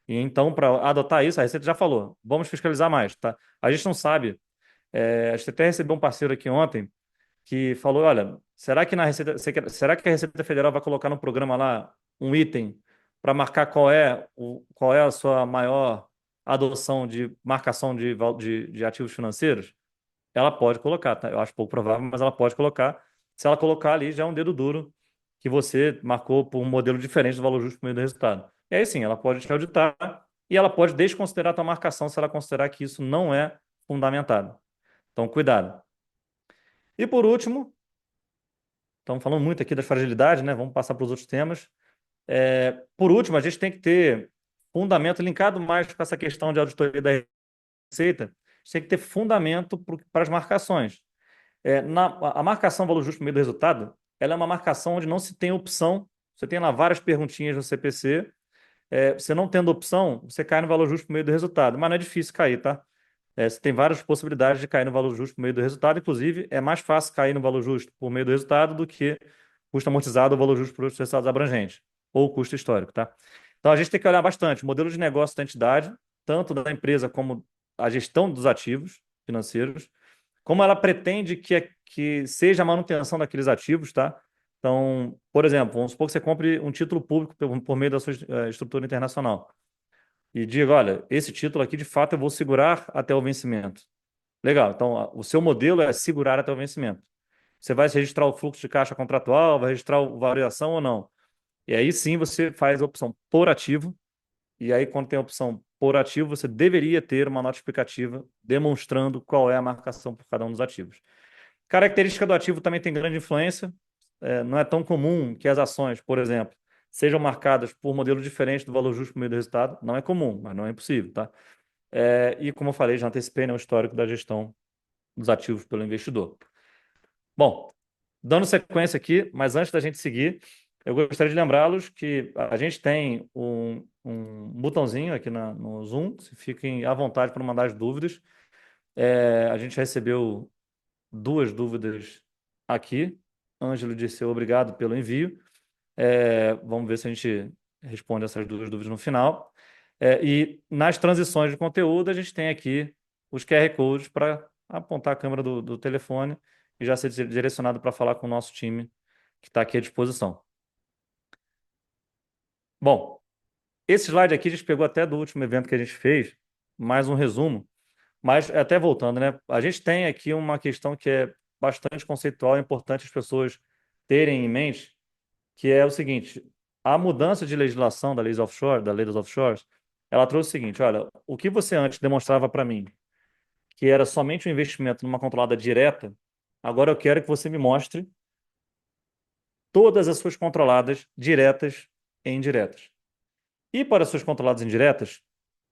[SPEAKER 1] E então, para adotar isso, a Receita já falou, vamos fiscalizar mais, tá? A gente não sabe. A gente até recebeu um parceiro aqui ontem que falou, olha, será que na Receita, será que a Receita Federal vai colocar no programa lá um item para marcar qual é a sua maior adoção de marcação de ativos financeiros? Ela pode colocar, tá? Eu acho pouco provável, mas ela pode colocar. Se ela colocar ali, já é um dedo duro que você marcou por um modelo diferente do valor justo por meio do resultado. E aí sim, ela pode te auditar e ela pode desconsiderar a tua marcação se ela considerar que isso não é fundamentado. Então, cuidado. E por último, estamos falando muito aqui das fragilidades, né? Vamos passar para os outros temas. Por último, a gente tem que ter fundamento linkado mais com essa questão de auditoria da Receita. A gente tem que ter fundamento para as marcações. A marcação valor justo por meio do resultado, ela é uma marcação onde não se tem opção. Você tem lá várias perguntinhas no CPC. Você não tendo opção, você cai no valor justo por meio do resultado. Mas não é difícil cair, tá? Você tem várias possibilidades de cair no valor justo por meio do resultado. Inclusive, é mais fácil cair no valor justo por meio do resultado do que custo amortizado ou valor justo por outros resultados abrangentes, ou custo histórico, tá? Então, a gente tem que olhar bastante o modelo de negócio da entidade, tanto da empresa como a gestão dos ativos financeiros, como ela pretende que seja a manutenção daqueles ativos, tá? Então, por exemplo, vamos supor que você compre um título público por meio da sua estrutura internacional e diga, olha, esse título aqui de fato eu vou segurar até o vencimento. Legal, então o seu modelo é segurar até o vencimento. Você vai registrar o fluxo de caixa contratual, vai registrar a variação ou não. E aí sim você faz a opção por ativo, e aí quando tem a opção por ativo, você deveria ter uma nota explicativa demonstrando qual é a marcação por cada um dos ativos. Característica do ativo também tem grande influência. Não é tão comum que as ações, por exemplo, sejam marcadas por modelo diferente do valor justo por meio do resultado. Não é comum, mas não é impossível, tá? E como eu falei, já antecipei, né, o histórico da gestão dos ativos pelo investidor. Bom, dando sequência aqui, mas antes da gente seguir, eu gostaria de lembrá-los que a gente tem um botãozinho aqui no Zoom, fiquem à vontade para mandar as dúvidas. A gente recebeu duas dúvidas aqui. Ângelo disse obrigado pelo envio. Vamos ver se a gente responde essas duas dúvidas no final. E nas transições de conteúdo, a gente tem aqui os QR Codes para apontar a câmera do telefone e já ser direcionado para falar com o nosso time que está aqui à disposição. Bom, esse slide aqui a gente pegou até do último evento que a gente fez, mais um resumo, mas até voltando, né? A gente tem aqui uma questão que é bastante conceitual, é importante as pessoas terem em mente, que é o seguinte: a mudança de legislação da lei dos offshores, ela trouxe o seguinte, olha, o que você antes demonstrava para mim, que era somente um investimento numa controlada direta, agora eu quero que você me mostre todas as suas controladas diretas e indiretas. E para as suas controladas indiretas,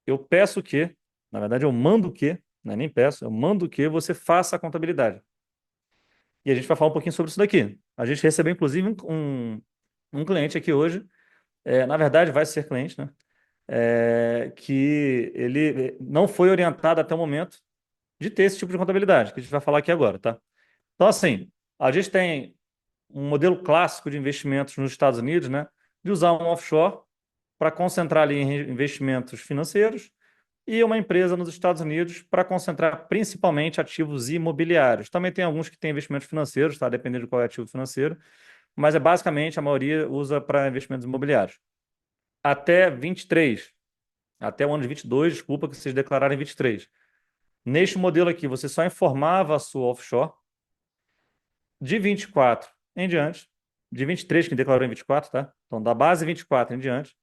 [SPEAKER 1] eu peço que, na verdade eu mando que, não é nem peço, eu mando que você faça a contabilidade. E a gente vai falar um pouquinho sobre isso daqui. A gente recebeu, inclusive, um cliente aqui hoje, na verdade, vai ser cliente, né? Que ele não foi orientado até o momento de ter esse tipo de contabilidade, que a gente vai falar aqui agora, tá? Então, assim, a gente tem um modelo clássico de investimentos nos Estados Unidos, né? De usar um offshore para concentrar ali em investimentos financeiros e uma empresa nos Estados Unidos para concentrar principalmente ativos imobiliários. Também tem alguns que têm investimentos financeiros, tá? Dependendo de qual é o ativo financeiro, mas é basicamente a maioria usa para investimentos imobiliários. Até 23, até o ano de 22, desculpa, que vocês declararam em 23. Neste modelo aqui, você só informava a sua offshore. De 24 em diante, de 23 que declarou em 24, tá? Então, da base 24 em diante,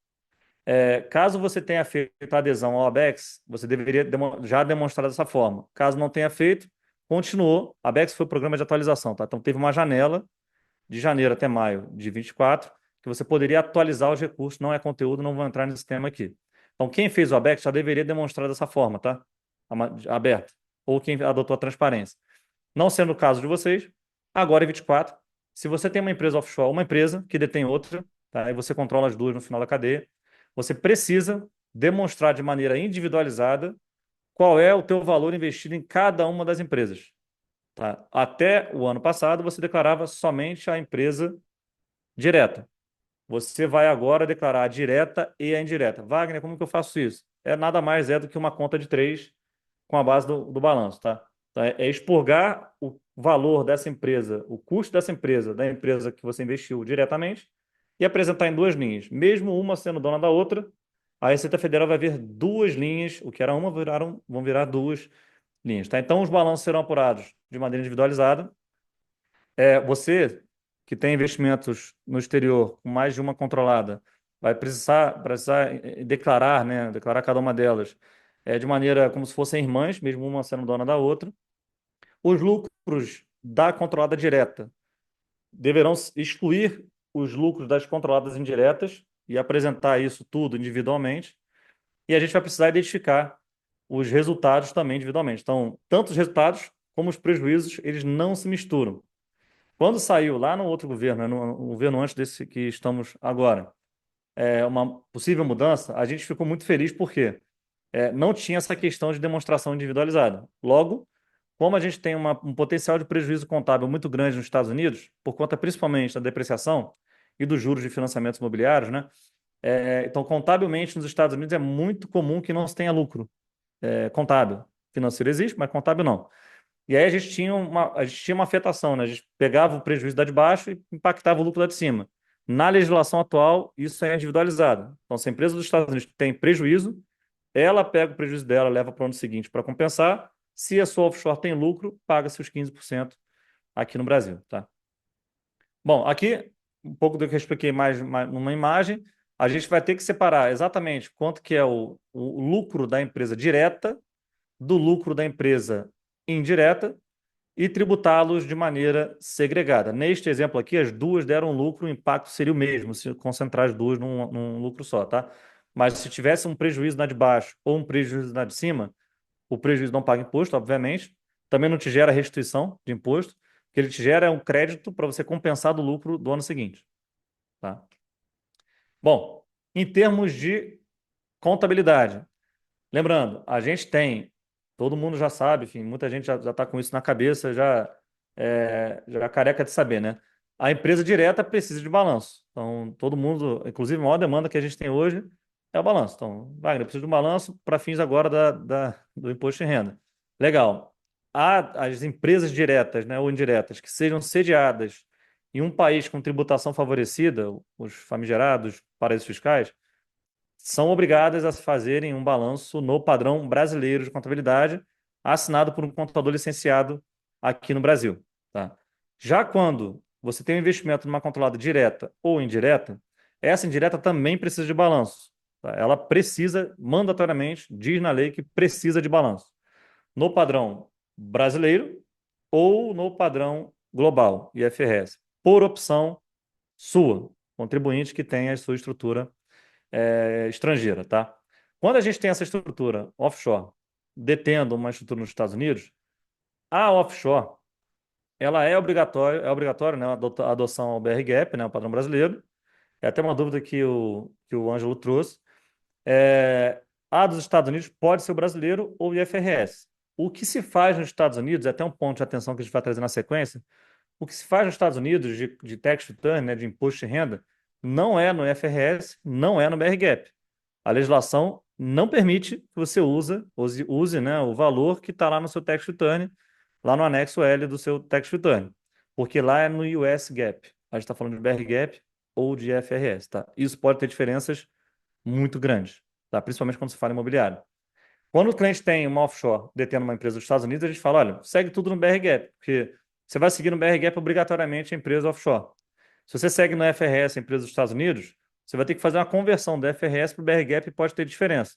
[SPEAKER 1] caso você tenha feito a adesão ao ABEX, você deveria já demonstrar dessa forma. Caso não tenha feito, continuou. ABEX foi o programa de atualização, tá? Então, teve uma janela de janeiro até maio de 24 que você poderia atualizar os recursos. Não é conteúdo, não vou entrar nesse tema aqui. Então, quem fez o ABEX já deveria demonstrar dessa forma, tá? Aberto. Ou quem adotou a transparência. Não sendo o caso de vocês, agora em 24, se você tem uma empresa offshore, uma empresa que detém outra, tá? E você controla as duas no final da cadeia, você precisa demonstrar de maneira individualizada qual é o teu valor investido em cada uma das empresas. Tá? Até o ano passado, você declarava somente a empresa direta. Você vai agora declarar a direta e a indireta. Wagner, como que eu faço isso? Nada mais do que uma conta de três com a base do balanço, tá? Então, é expurgar o valor dessa empresa, o custo dessa empresa, da empresa que você investiu diretamente, e apresentar em duas linhas. Mesmo uma sendo dona da outra, a Receita Federal vai ver duas linhas, o que era uma vão virar duas linhas, tá? Então, os balanços serão apurados de maneira individualizada. Você que tem investimentos no exterior com mais de uma controlada, vai precisar declarar, né? Declarar cada uma delas de maneira como se fossem irmãs, mesmo uma sendo dona da outra. Os lucros da controlada direta deverão excluir os lucros das controladas indiretas e apresentar isso tudo individualmente. E a gente vai precisar identificar os resultados também individualmente. Então, tanto os resultados como os prejuízos, eles não se misturam. Quando saiu lá no outro governo, né, no governo antes desse que estamos agora, uma possível mudança, a gente ficou muito feliz porque não tinha essa questão de demonstração individualizada. Logo, como a gente tem um potencial de prejuízo contábil muito grande nos Estados Unidos, por conta principalmente da depreciação e dos juros de financiamentos imobiliários, né? Então, contabilmente nos Estados Unidos é muito comum que não se tenha lucro contábil. Financeiro existe, mas contábil não. E aí a gente tinha uma afetação, né? A gente pegava o prejuízo da de baixo e impactava o lucro da de cima. Na legislação atual, isso é individualizado. Então, se a empresa dos Estados Unidos tem prejuízo, ela pega o prejuízo dela, leva para o ano seguinte para compensar. Se a sua offshore tem lucro, paga-se os 15% aqui no Brasil, tá? Bom, aqui, um pouco do que eu expliquei mais numa imagem, a gente vai ter que separar exatamente quanto que é o lucro da empresa direta do lucro da empresa indireta e tributá-los de maneira segregada. Neste exemplo aqui, as duas deram lucro, o impacto seria o mesmo, se concentrar as duas num lucro só, tá? Mas se tivesse um prejuízo na de baixo ou um prejuízo na de cima, o prejuízo não paga imposto, obviamente. Também não te gera restituição de imposto. O que ele te gera é um crédito para você compensar do lucro do ano seguinte, tá? Bom, em termos de contabilidade, lembrando, a gente tem, todo mundo já sabe, enfim, muita gente já está com isso na cabeça, já careca de saber, né? A empresa direta precisa de balanço. Então, todo mundo, inclusive a maior demanda que a gente tem hoje é o balanço. Então, Wagner, preciso de um balanço para fins agora do imposto de renda. Legal. As empresas diretas, né, ou indiretas que sejam sediadas em um país com tributação favorecida, os famigerados paraísos fiscais, são obrigadas a fazerem um balanço no padrão brasileiro de contabilidade, assinado por um contador licenciado aqui no Brasil, tá? Já quando você tem um investimento numa controlada direta ou indireta, essa indireta também precisa de balanço, tá? Ela precisa, mandatoriamente, diz na lei que precisa de balanço. No padrão brasileiro ou no padrão global, IFRS, por opção sua, contribuinte que tem a sua estrutura estrangeira, tá? Quando a gente tem essa estrutura offshore, detendo uma estrutura nos Estados Unidos, a offshore, ela é obrigatório, né, a adoção ao BR-GAAP, né, o padrão brasileiro. É até uma dúvida que o Ângelo trouxe. É, a dos Estados Unidos pode ser o brasileiro ou o IFRS. O que se faz nos Estados Unidos, é até um ponto de atenção que a gente vai trazer na sequência, o que se faz nos Estados Unidos de tax return, né, de imposto de renda, não é no IFRS, não é no BR-GAAP. A legislação não permite que você use, né, o valor que está lá no seu tax return, lá no anexo L do seu tax return, porque lá é no US GAAP. A gente está falando de BR-GAAP ou de IFRS, tá? Isso pode ter diferenças muito grandes, tá? Principalmente quando se fala em imobiliário. Quando o cliente tem uma offshore detendo uma empresa dos Estados Unidos, a gente fala, olha, segue tudo no BR-GAAP, porque você vai seguir no BR-GAAP obrigatoriamente a empresa offshore. Se você segue no FRS a empresa dos Estados Unidos, você vai ter que fazer uma conversão do FRS para o BR-GAAP e pode ter diferença.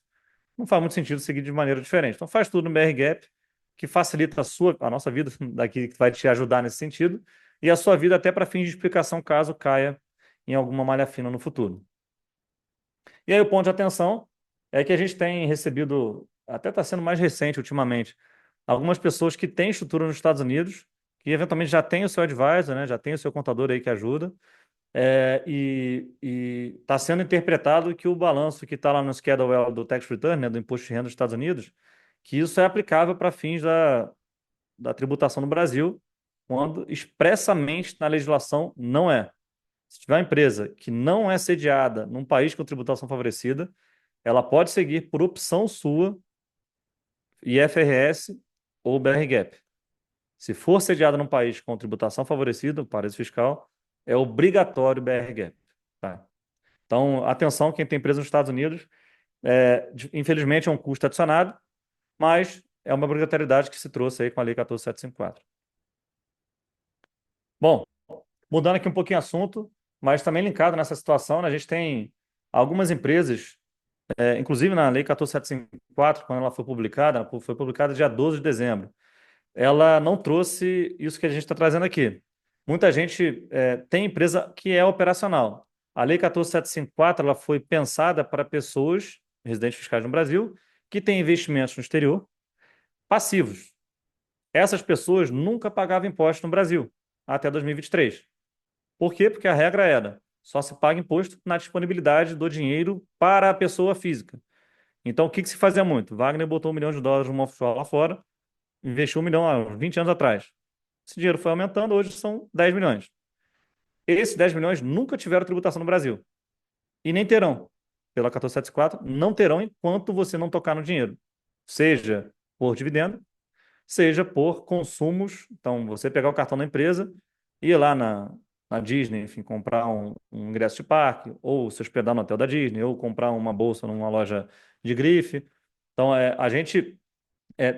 [SPEAKER 1] Não faz muito sentido seguir de maneira diferente. Então faz tudo no BR-GAAP, que facilita a nossa vida daqui, que vai te ajudar nesse sentido, e a sua vida até para fins de explicação caso caia em alguma malha fina no futuro. E aí o ponto de atenção é que a gente tem recebido, até está sendo mais recente ultimamente, algumas pessoas que têm estrutura nos Estados Unidos, que eventualmente já tem o seu advisor, né, já tem o seu contador aí que ajuda, e está sendo interpretado que o balanço que está lá no Schedule do Tax Return, né, do Imposto de Renda dos Estados Unidos, que isso é aplicável para fins da tributação no Brasil, quando expressamente na legislação não é. Se tiver uma empresa que não é sediada num país com tributação favorecida, ela pode seguir por opção sua IFRS ou BR-GAAP. Se for sediada num país com tributação favorecida, o paraíso fiscal, é obrigatório BR-GAAP. Tá? Então, atenção, quem tem empresa nos Estados Unidos, infelizmente é um custo adicionado, mas é uma obrigatoriedade que se trouxe aí com a Lei 14.754. Bom, mudando aqui um pouquinho o assunto, mas também linkado nessa situação, né, a gente tem algumas empresas, inclusive na Lei 14.754, quando ela foi publicada dia 12 de dezembro, ela não trouxe isso que a gente está trazendo aqui. Muita gente tem empresa que é operacional. A Lei 14.754 ela foi pensada para pessoas, residentes fiscais no Brasil, que têm investimentos no exterior, passivos. Essas pessoas nunca pagavam imposto no Brasil, até 2023. Por quê? Porque a regra era só se paga imposto na disponibilidade do dinheiro para a pessoa física. Então, o que que se fazia muito? Wagner botou US$ 1 milhão numa offshore lá fora, investiu 1 milhão há 20 anos atrás. Esse dinheiro foi aumentando, hoje são 10 milhões. Esses 10 milhões nunca tiveram tributação no Brasil. E nem terão. Pela 1474, não terão enquanto você não tocar no dinheiro. Seja por dividendo, seja por consumos. Então, você pegar o cartão da empresa e ir lá na Disney, enfim, comprar um ingresso de parque, ou se hospedar no hotel da Disney, ou comprar uma bolsa numa loja de grife. Então, a gente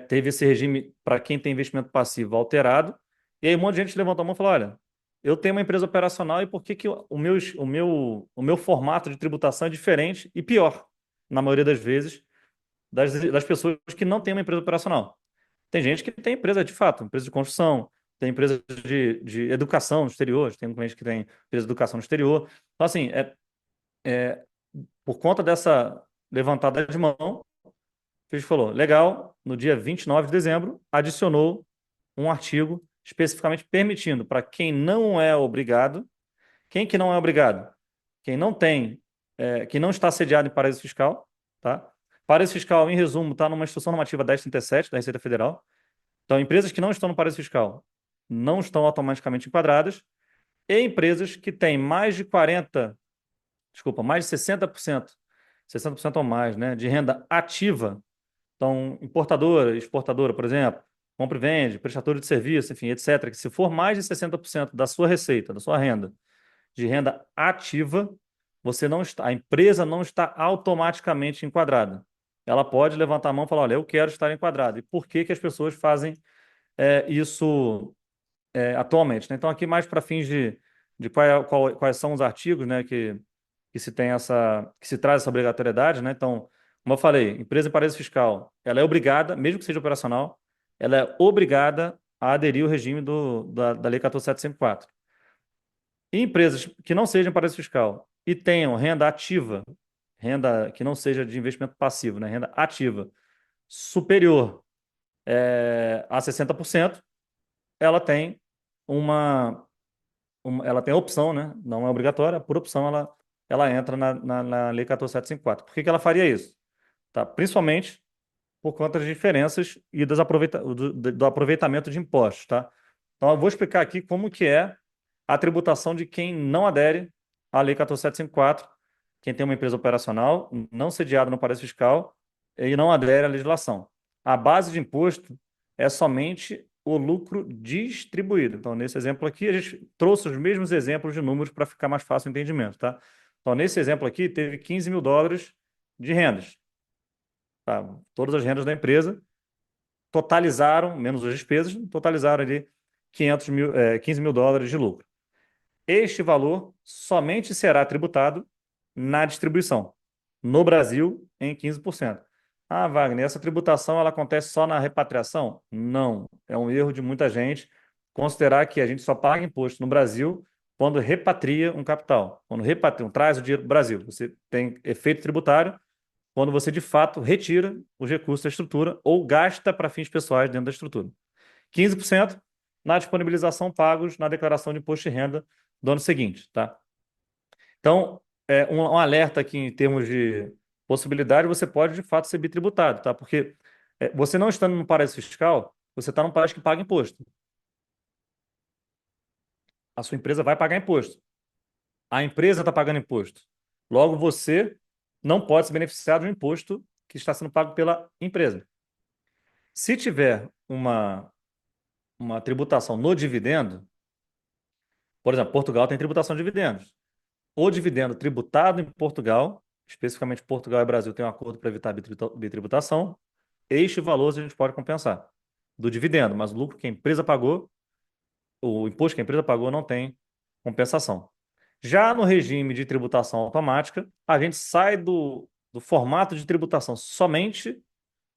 [SPEAKER 1] teve esse regime para quem tem investimento passivo alterado, e aí um monte de gente levantou a mão e falou: olha, eu tenho uma empresa operacional e por que que o meu formato de tributação é diferente e pior, na maioria das vezes, das pessoas que não têm uma empresa operacional? Tem gente que tem empresa de fato, empresa de construção, tem empresa de educação no exterior, tem um cliente que tem empresa de educação no exterior. Então, assim, por conta dessa levantada de mão, a gente falou, legal, no dia 29 de dezembro, adicionou um artigo especificamente permitindo para quem não é obrigado, quem que não é obrigado? Quem não tem, quem não está sediado em paraíso fiscal, tá? Paraíso fiscal, em resumo, está numa instrução normativa 1037 da Receita Federal. Então, empresas que não estão no paraíso fiscal não estão automaticamente enquadradas, e empresas que têm mais de 40, desculpa, mais de 60% ou mais, né, de renda ativa. Então, importadora, exportadora, por exemplo, compra e vende, prestador de serviço, enfim, etc. Que se for mais de 60% da sua receita, da sua renda, de renda ativa, a empresa não está automaticamente enquadrada. Ela pode levantar a mão e falar, olha, eu quero estar enquadrada. E por que que as pessoas fazem isso atualmente, né? Então, aqui mais para fins de quais são os artigos, né, que se tem que se traz essa obrigatoriedade, né? Então, como eu falei, empresa em paraíso fiscal, ela é obrigada, mesmo que seja operacional, ela é obrigada a aderir ao regime da Lei 14.754. E empresas que não sejam paraíso fiscal e tenham renda ativa, renda que não seja de investimento passivo, né? Renda ativa, superior a 60%, ela tem uma, ela tem a opção, né? Não é obrigatória, por opção ela entra na Lei 14.754. Por que que ela faria isso? Tá? Principalmente por conta das diferenças e do aproveitamento de impostos, tá? Então, eu vou explicar aqui como que é a tributação de quem não adere à Lei 14.754, quem tem uma empresa operacional não sediada no paraíso fiscal e não adere à legislação. A base de imposto é somente o lucro distribuído. Então, nesse exemplo aqui, a gente trouxe os mesmos exemplos de números para ficar mais fácil o entendimento, tá? Então, nesse exemplo aqui, teve US$ 15.000 de rendas, tá? Todas as rendas da empresa totalizaram, menos as despesas, totalizaram ali 500 mil, US$ 15.000 de lucro. Este valor somente será tributado na distribuição, no Brasil, em 15%. Ah, Wagner, essa tributação ela acontece só na repatriação? Não, é um erro de muita gente considerar que a gente só paga imposto no Brasil quando repatria um capital, quando repatria, traz o dinheiro para o Brasil. Você tem efeito tributário quando você de fato retira os recursos da estrutura ou gasta para fins pessoais dentro da estrutura. 15% na disponibilização pagos na declaração de imposto de renda do ano seguinte, tá? Então, um alerta aqui em termos de possibilidade, você pode de fato ser bitributado, tá? Porque você não estando num paraíso fiscal, você está num país que paga imposto. A sua empresa vai pagar imposto. A empresa está pagando imposto. Logo, você não pode se beneficiar de um imposto que está sendo pago pela empresa. Se tiver uma tributação no dividendo, por exemplo, Portugal tem tributação de dividendos. O dividendo tributado em Portugal, especificamente Portugal e Brasil têm um acordo para evitar bitributação, este valor a gente pode compensar do dividendo, mas o lucro que a empresa pagou, o imposto que a empresa pagou não tem compensação. Já no regime de tributação automática, a gente sai do formato de tributação somente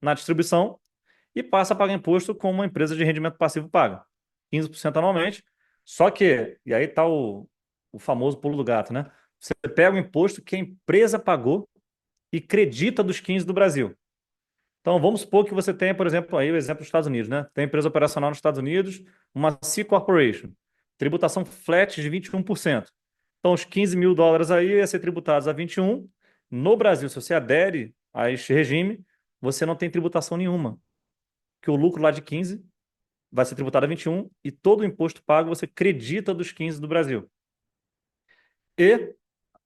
[SPEAKER 1] na distribuição e passa a pagar imposto como uma empresa de rendimento passivo paga, 15% anualmente. Só que, e aí está o famoso pulo do gato, né? Você pega o imposto que a empresa pagou e credita dos 15 do Brasil. Então, vamos supor que você tenha, por exemplo, aí o exemplo dos Estados Unidos, né? Tem empresa operacional nos Estados Unidos, uma C Corporation, tributação flat de 21%. Então, os US$ 15.000 aí ia ser tributados a 21. No Brasil, se você adere a este regime, você não tem tributação nenhuma, que o lucro lá de 15 vai ser tributado a 21 e todo o imposto pago você credita dos 15 do Brasil. E,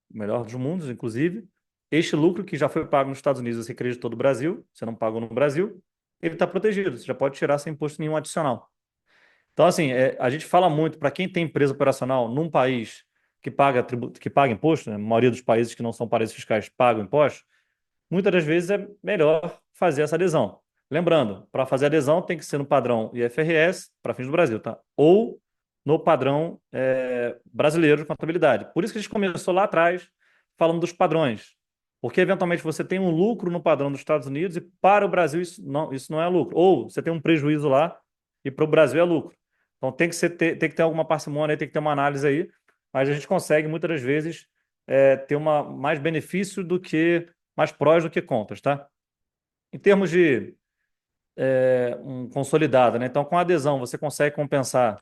[SPEAKER 1] melhor dos mundos, inclusive, este lucro que já foi pago nos Estados Unidos, você creditou do Brasil, você não pagou no Brasil, ele está protegido, você já pode tirar sem imposto nenhum adicional. Então, assim, a gente fala muito para quem tem empresa operacional num país que paga imposto, né? A maioria dos países que não são paraísos fiscais pagam imposto, muitas das vezes é melhor fazer essa adesão. Lembrando, para fazer adesão tem que ser no padrão IFRS, para fins do Brasil, tá? Ou no padrão brasileiro de contabilidade. Por isso que a gente começou lá atrás falando dos padrões. Porque eventualmente você tem um lucro no padrão dos Estados Unidos e para o Brasil isso não é lucro. Ou você tem um prejuízo lá e para o Brasil é lucro. Então tem que ter alguma parcimônia, tem que ter uma análise aí, mas a gente consegue muitas das vezes ter mais benefício do que mais prós do que contras, tá? Em termos de um consolidado, né? Então, com a adesão, você consegue compensar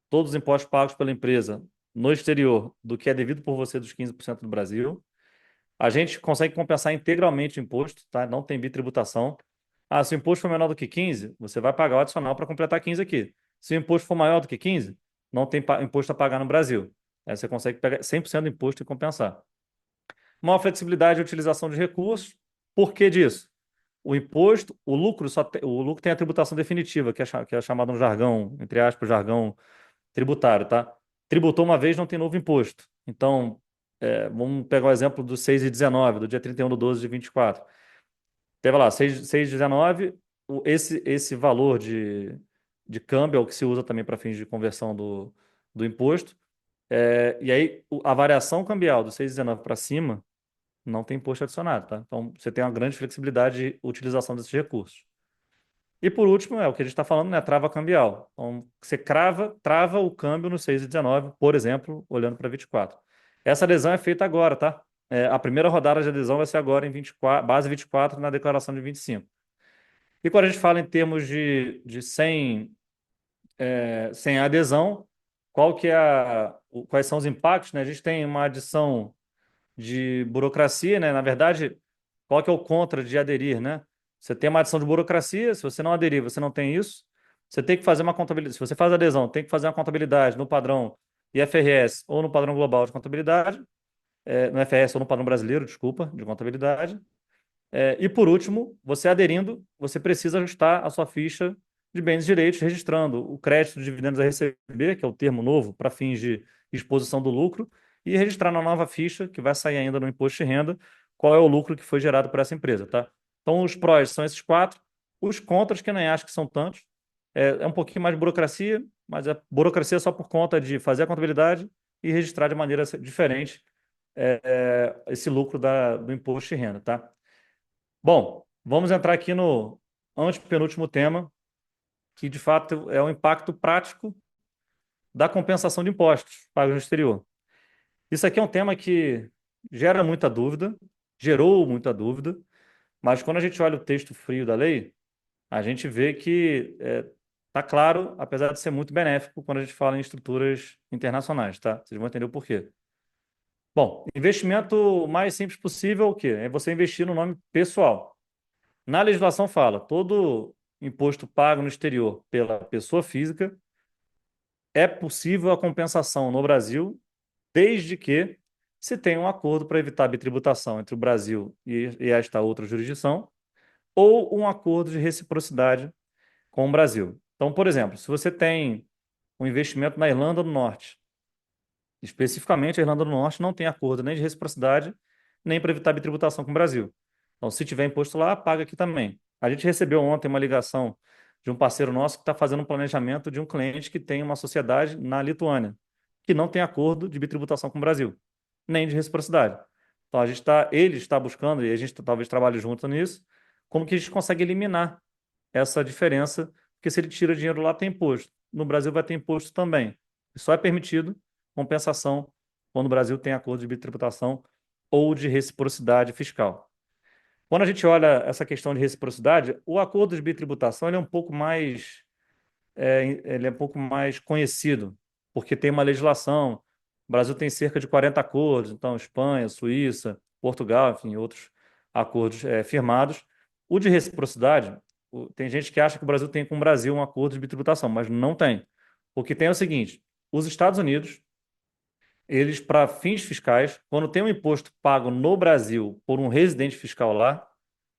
[SPEAKER 1] todos os impostos pagos pela empresa no exterior do que é devido por você dos 15% do Brasil. A gente consegue compensar integralmente o imposto, tá? Não tem bitributação. Ah, se o imposto for menor do que 15, você vai pagar o adicional para completar 15 aqui. Se o imposto for maior do que 15, não tem imposto a pagar no Brasil. Aí você consegue pegar 100% do imposto e compensar. Maior flexibilidade e utilização de recursos. Por que disso? O imposto, o lucro tem a tributação definitiva, que é chamado no jargão, entre aspas, jargão tributário, tá? Tributou uma vez, não tem novo imposto. Então, vamos pegar o exemplo do 6/19, do dia 31/12/24. Teve lá, 6/19, esse valor de câmbio é o que se usa também para fins de conversão do imposto. E aí, a variação cambial do 6/19 para cima não tem imposto adicionado, tá? Então, você tem uma grande flexibilidade de utilização desses recursos. E por último, é o que a gente está falando, né? Trava cambial. Então, você trava o câmbio no 6/19, por exemplo, olhando para 24. Essa adesão é feita agora, tá? A primeira rodada de adesão vai ser agora em 24, base 24 na declaração de 25. E quando a gente fala em termos de sem adesão, quais são os impactos, né? A gente tem uma adição de burocracia, né? Na verdade, qual que é o contra de aderir, né? Você tem uma adição de burocracia, se você não aderir, você não tem isso. Você tem que fazer uma contabilidade. Se você faz adesão, tem que fazer uma contabilidade no padrão IFRS ou no padrão global de contabilidade, no IFRS ou no padrão brasileiro, desculpa, de contabilidade. E por último, você aderindo, você precisa ajustar a sua ficha de bens e direitos, registrando o crédito de dividendos a receber, que é o termo novo para fins de exposição do lucro, e registrar na nova ficha, que vai sair ainda no imposto de renda, qual é o lucro que foi gerado por essa empresa, tá? Então, os prós são esses quatro. Os contras, que nem acho que são tantos, é um pouquinho mais de burocracia, mas é burocracia só por conta de fazer a contabilidade e registrar de maneira diferente esse lucro do imposto de renda, tá? Bom, vamos entrar aqui no antepenúltimo tema, que de fato é o impacto prático da compensação de impostos pagos no exterior. Isso aqui é um tema que gera muita dúvida, gerou muita dúvida, mas quando a gente olha o texto frio da lei, a gente vê que está claro, apesar de ser muito benéfico quando a gente fala em estruturas internacionais, tá? Vocês vão entender o porquê. Bom, investimento mais simples possível é o quê? É você investir no nome pessoal. Na legislação fala, todo imposto pago no exterior pela pessoa física é possível a compensação no Brasil, desde que se tenha um acordo para evitar a bitributação entre o Brasil e esta outra jurisdição, ou um acordo de reciprocidade com o Brasil. Então, por exemplo, se você tem um investimento na Irlanda do Norte, especificamente a Irlanda do Norte não tem acordo nem de reciprocidade, nem para evitar a bitributação com o Brasil. Então, se tiver imposto lá, paga aqui também. A gente recebeu ontem uma ligação de um parceiro nosso que está fazendo um planejamento de um cliente que tem uma sociedade na Lituânia, que não tem acordo de bitributação com o Brasil, nem de reciprocidade. Então, ele está buscando, e a gente talvez trabalhe junto nisso, como que a gente consegue eliminar essa diferença, porque se ele tira dinheiro lá, tem imposto. No Brasil vai ter imposto também. E só é permitido compensação quando o Brasil tem acordo de bitributação ou de reciprocidade fiscal. Quando a gente olha essa questão de reciprocidade, o acordo de bitributação ele é um pouco mais conhecido, porque tem uma legislação. O Brasil tem cerca de 40 acordos, então Espanha, Suíça, Portugal, enfim, outros acordos firmados. O de reciprocidade, tem gente que acha que o Brasil tem com o Brasil um acordo de bitributação, mas não tem. O que tem é o seguinte: os Estados Unidos, eles, para fins fiscais, quando tem um imposto pago no Brasil por um residente fiscal lá,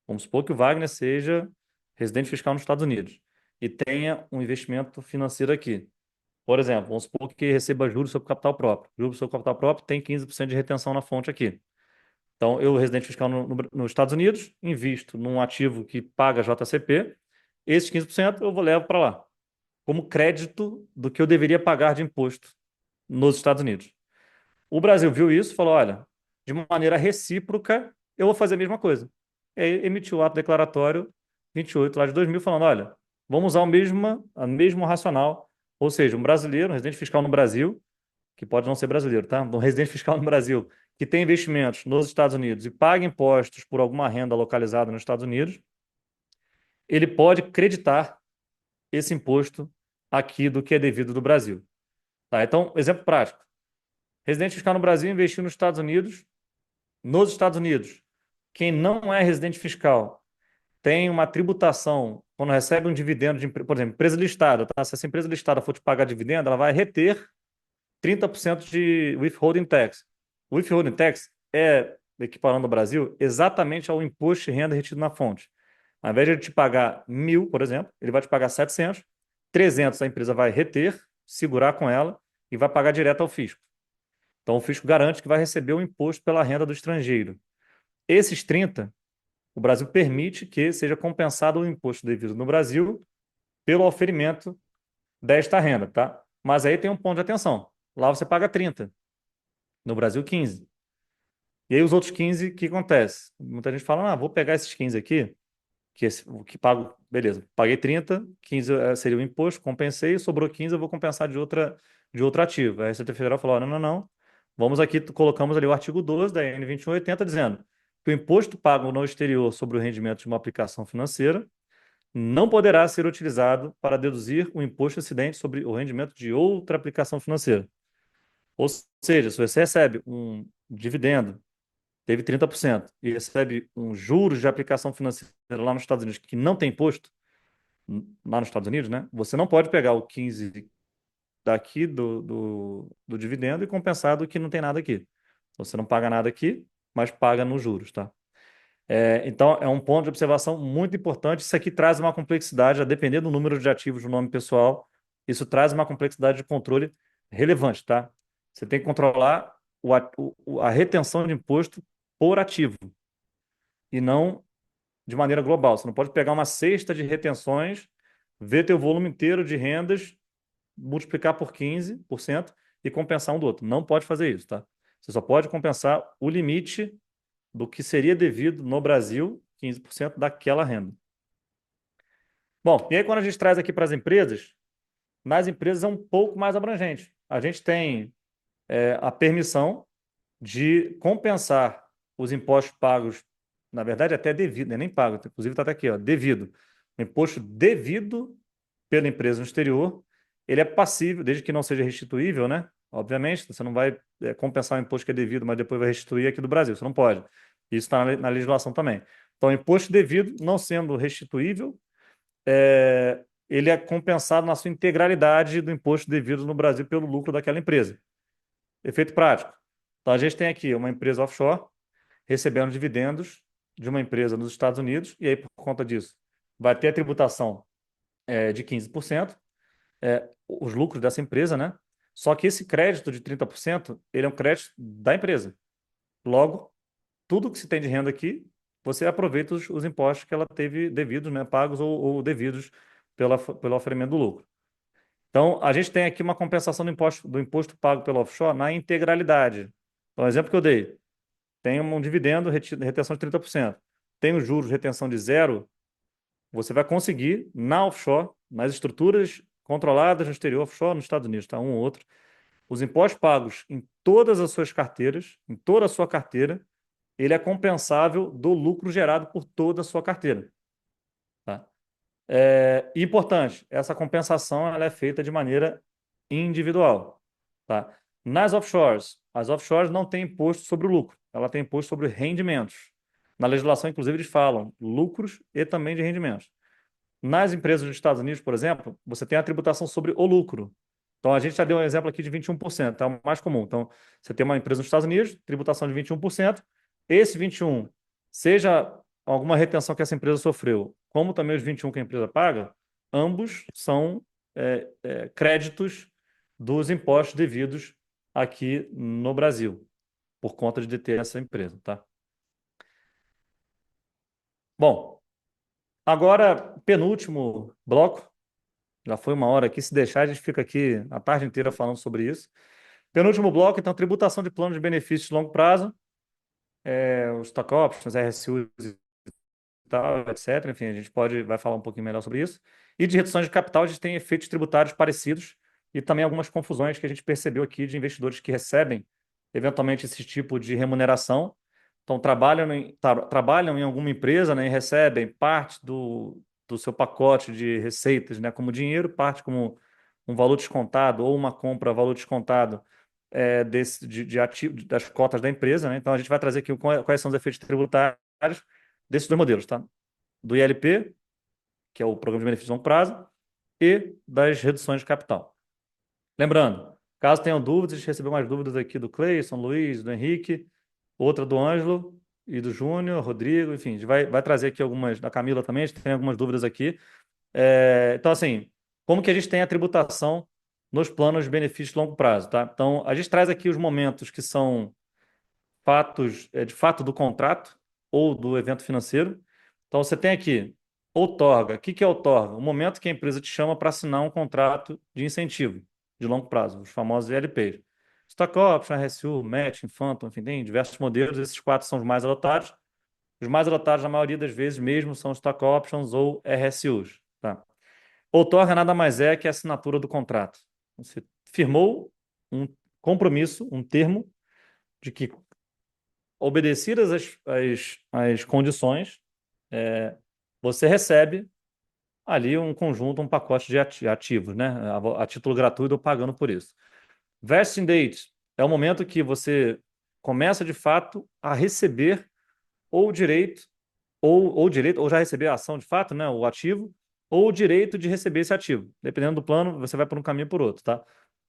[SPEAKER 1] vamos supor que o Wagner seja residente fiscal nos Estados Unidos e tenha um investimento financeiro aqui. Por exemplo, vamos supor que receba juros sobre capital próprio. Juros sobre capital próprio tem 15% de retenção na fonte aqui. Então, eu, residente fiscal nos Estados Unidos, invisto num ativo que paga JCP, esses 15% eu vou levar para lá, como crédito do que eu deveria pagar de imposto nos Estados Unidos. O Brasil viu isso e falou: olha, de maneira recíproca, eu vou fazer a mesma coisa. E aí emitiu o ato declaratório 28 lá de 2000, falando: olha, vamos usar o mesmo racional. Ou seja, um brasileiro, um residente fiscal no Brasil, que pode não ser brasileiro, tá? Um residente fiscal no Brasil, que tem investimentos nos Estados Unidos e paga impostos por alguma renda localizada nos Estados Unidos, ele pode creditar esse imposto aqui do que é devido do Brasil. Tá? Então, exemplo prático. Residente fiscal no Brasil investiu nos Estados Unidos. Nos Estados Unidos, quem não é residente fiscal tem uma tributação quando recebe um dividendo por exemplo, empresa listada, tá? Se essa empresa listada for te pagar dividendo, ela vai reter 30% de withholding tax. O withholding tax é, equiparando no Brasil, exatamente ao imposto de renda retido na fonte. Ao invés de ele te pagar 1.000, por exemplo, ele vai te pagar 700, 300 a empresa vai reter, segurar com ela e vai pagar direto ao fisco. Então, o fisco garante que vai receber o imposto pela renda do estrangeiro. Esses 30, o Brasil permite que seja compensado o imposto devido no Brasil pelo oferimento desta renda, tá? Mas aí tem um ponto de atenção. Lá você paga 30, no Brasil 15. E aí os outros 15, o que acontece? Muita gente fala: vou pegar esses 15 aqui, o que pago, beleza, paguei 30, 15 seria o imposto, compensei, sobrou 15, eu vou compensar de outro ativo. Aí a Receita Federal falou: não, não, não. Vamos aqui, colocamos ali o artigo 12 da N 2180 dizendo que o imposto pago no exterior sobre o rendimento de uma aplicação financeira não poderá ser utilizado para deduzir o imposto incidente sobre o rendimento de outra aplicação financeira. Ou seja, se você recebe um dividendo, teve 30%, e recebe um juros de aplicação financeira lá nos Estados Unidos que não tem imposto, lá nos Estados Unidos, né? Você não pode pegar o 15 daqui do dividendo e compensar do que não tem nada aqui. Você não paga nada aqui, mas paga nos juros, tá? Então, é um ponto de observação muito importante. Isso aqui traz uma complexidade, a depender do número de ativos do nome pessoal, isso traz uma complexidade de controle relevante, tá? Você tem que controlar a retenção de imposto por ativo e não de maneira global. Você não pode pegar uma cesta de retenções, ver teu volume inteiro de rendas, multiplicar por 15% e compensar um do outro. Não pode fazer isso, tá? Você só pode compensar o limite do que seria devido no Brasil, 15% daquela renda. Bom, e aí quando a gente traz aqui para as empresas, nas empresas é um pouco mais abrangente. A gente tem a permissão de compensar os impostos pagos, na verdade até devido, né? Nem pago, inclusive está até aqui, ó, devido. O imposto devido pela empresa no exterior, ele é passível, desde que não seja restituível, né? Obviamente, você não vai compensar o imposto que é devido, mas depois vai restituir aqui do Brasil, você não pode. Isso está na legislação também. Então, o imposto devido, não sendo restituível, ele é compensado na sua integralidade do imposto devido no Brasil pelo lucro daquela empresa. Efeito prático. Então, a gente tem aqui uma empresa offshore recebendo dividendos de uma empresa nos Estados Unidos, e aí, por conta disso, vai ter a tributação de 15%, os lucros dessa empresa, né? Só que esse crédito de 30%, ele é um crédito da empresa. Logo, tudo que se tem de renda aqui, você aproveita os impostos que ela teve devidos, né? Pagos ou devidos pelo oferimento do lucro. Então, a gente tem aqui uma compensação do imposto pago pelo offshore na integralidade. Então, o exemplo que eu dei, tem um dividendo, retenção de 30%. Tem os juros, retenção de zero, você vai conseguir, na offshore, nas estruturas controladas no exterior, offshore nos Estados Unidos, tá? Um ou outro, os impostos pagos em todas as suas carteiras, em toda a sua carteira, ele é compensável do lucro gerado por toda a sua carteira. Tá? Importante, essa compensação ela é feita de maneira individual. Tá? Nas offshores, as offshores não têm imposto sobre o lucro, ela tem imposto sobre rendimentos. Na legislação, inclusive, eles falam lucros e também de rendimentos. Nas empresas dos Estados Unidos, por exemplo, você tem a tributação sobre o lucro. Então, a gente já deu um exemplo aqui de 21%, é o mais comum. Então, você tem uma empresa nos Estados Unidos, tributação de 21%. Esse 21%, seja alguma retenção que essa empresa sofreu, como também os 21% que a empresa paga, ambos são créditos dos impostos devidos aqui no Brasil, por conta de deter essa empresa, tá? Bom, agora, penúltimo bloco. Já foi uma hora aqui. Se deixar, a gente fica aqui a tarde inteira falando sobre isso. Penúltimo bloco, então, tributação de planos de benefícios de longo prazo, os stock options, RSUs e tal, etc. Enfim, a gente vai falar um pouquinho melhor sobre isso. E de reduções de capital, a gente tem efeitos tributários parecidos e também algumas confusões que a gente percebeu aqui de investidores que recebem, eventualmente, esse tipo de remuneração. Então, trabalham em alguma empresa, né, e recebem parte do seu pacote de receitas, né, como dinheiro, parte como um valor descontado ou uma compra a valor descontado de ativo, das cotas da empresa. Né? Então, a gente vai trazer aqui quais são os efeitos tributários desses dois modelos, tá? Do ILP, que é o Programa de Benefícios de Longo Prazo, e das reduções de capital. Lembrando, caso tenham dúvidas, a gente recebeu mais dúvidas aqui do Cleison, Luiz, do Henrique, outra do Ângelo e do Júnior, Rodrigo, enfim, a gente vai trazer aqui algumas, da Camila também, a gente tem algumas dúvidas aqui. Então, assim, como que a gente tem a tributação nos planos de benefícios de longo prazo, tá? Então, a gente traz aqui os momentos que são fatos, de fato do contrato ou do evento financeiro. Então, você tem aqui outorga. O que que é outorga? O momento que a empresa te chama para assinar um contrato de incentivo de longo prazo, os famosos ELPs. Stock Option, RSU, Matching, Phantom, enfim, tem diversos modelos. Esses quatro são os mais adotados. Os mais adotados, na maioria das vezes, mesmo são Stock Options ou RSUs. Tá? Outorga nada mais é que a assinatura do contrato. Você firmou um compromisso, um termo, de que, obedecidas as condições, você recebe ali um conjunto, um pacote de ativos, né? A título gratuito ou pagando por isso. Vesting date é o momento que você começa de fato a receber ou direito, ou já receber a ação de fato, né? O ativo, ou o direito de receber esse ativo. Dependendo do plano, você vai por um caminho ou por outro, tá?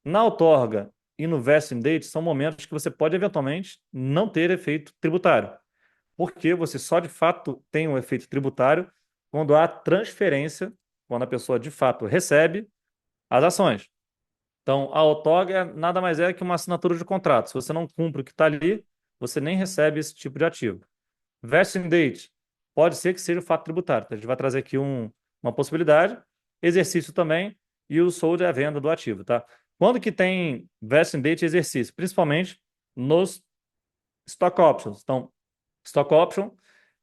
[SPEAKER 1] Na outorga e no vesting date são momentos que você pode eventualmente não ter efeito tributário, porque você só de fato tem um efeito tributário quando há transferência, quando a pessoa de fato recebe as ações. Então, a outorga nada mais é que uma assinatura de contrato. Se você não cumpre o que está ali, você nem recebe esse tipo de ativo. Vesting date pode ser que seja o fato tributário. Então, a gente vai trazer aqui uma possibilidade. Exercício também e o sold é a venda do ativo, tá? Quando que tem vesting date e exercício? Principalmente nos stock options. Então, stock option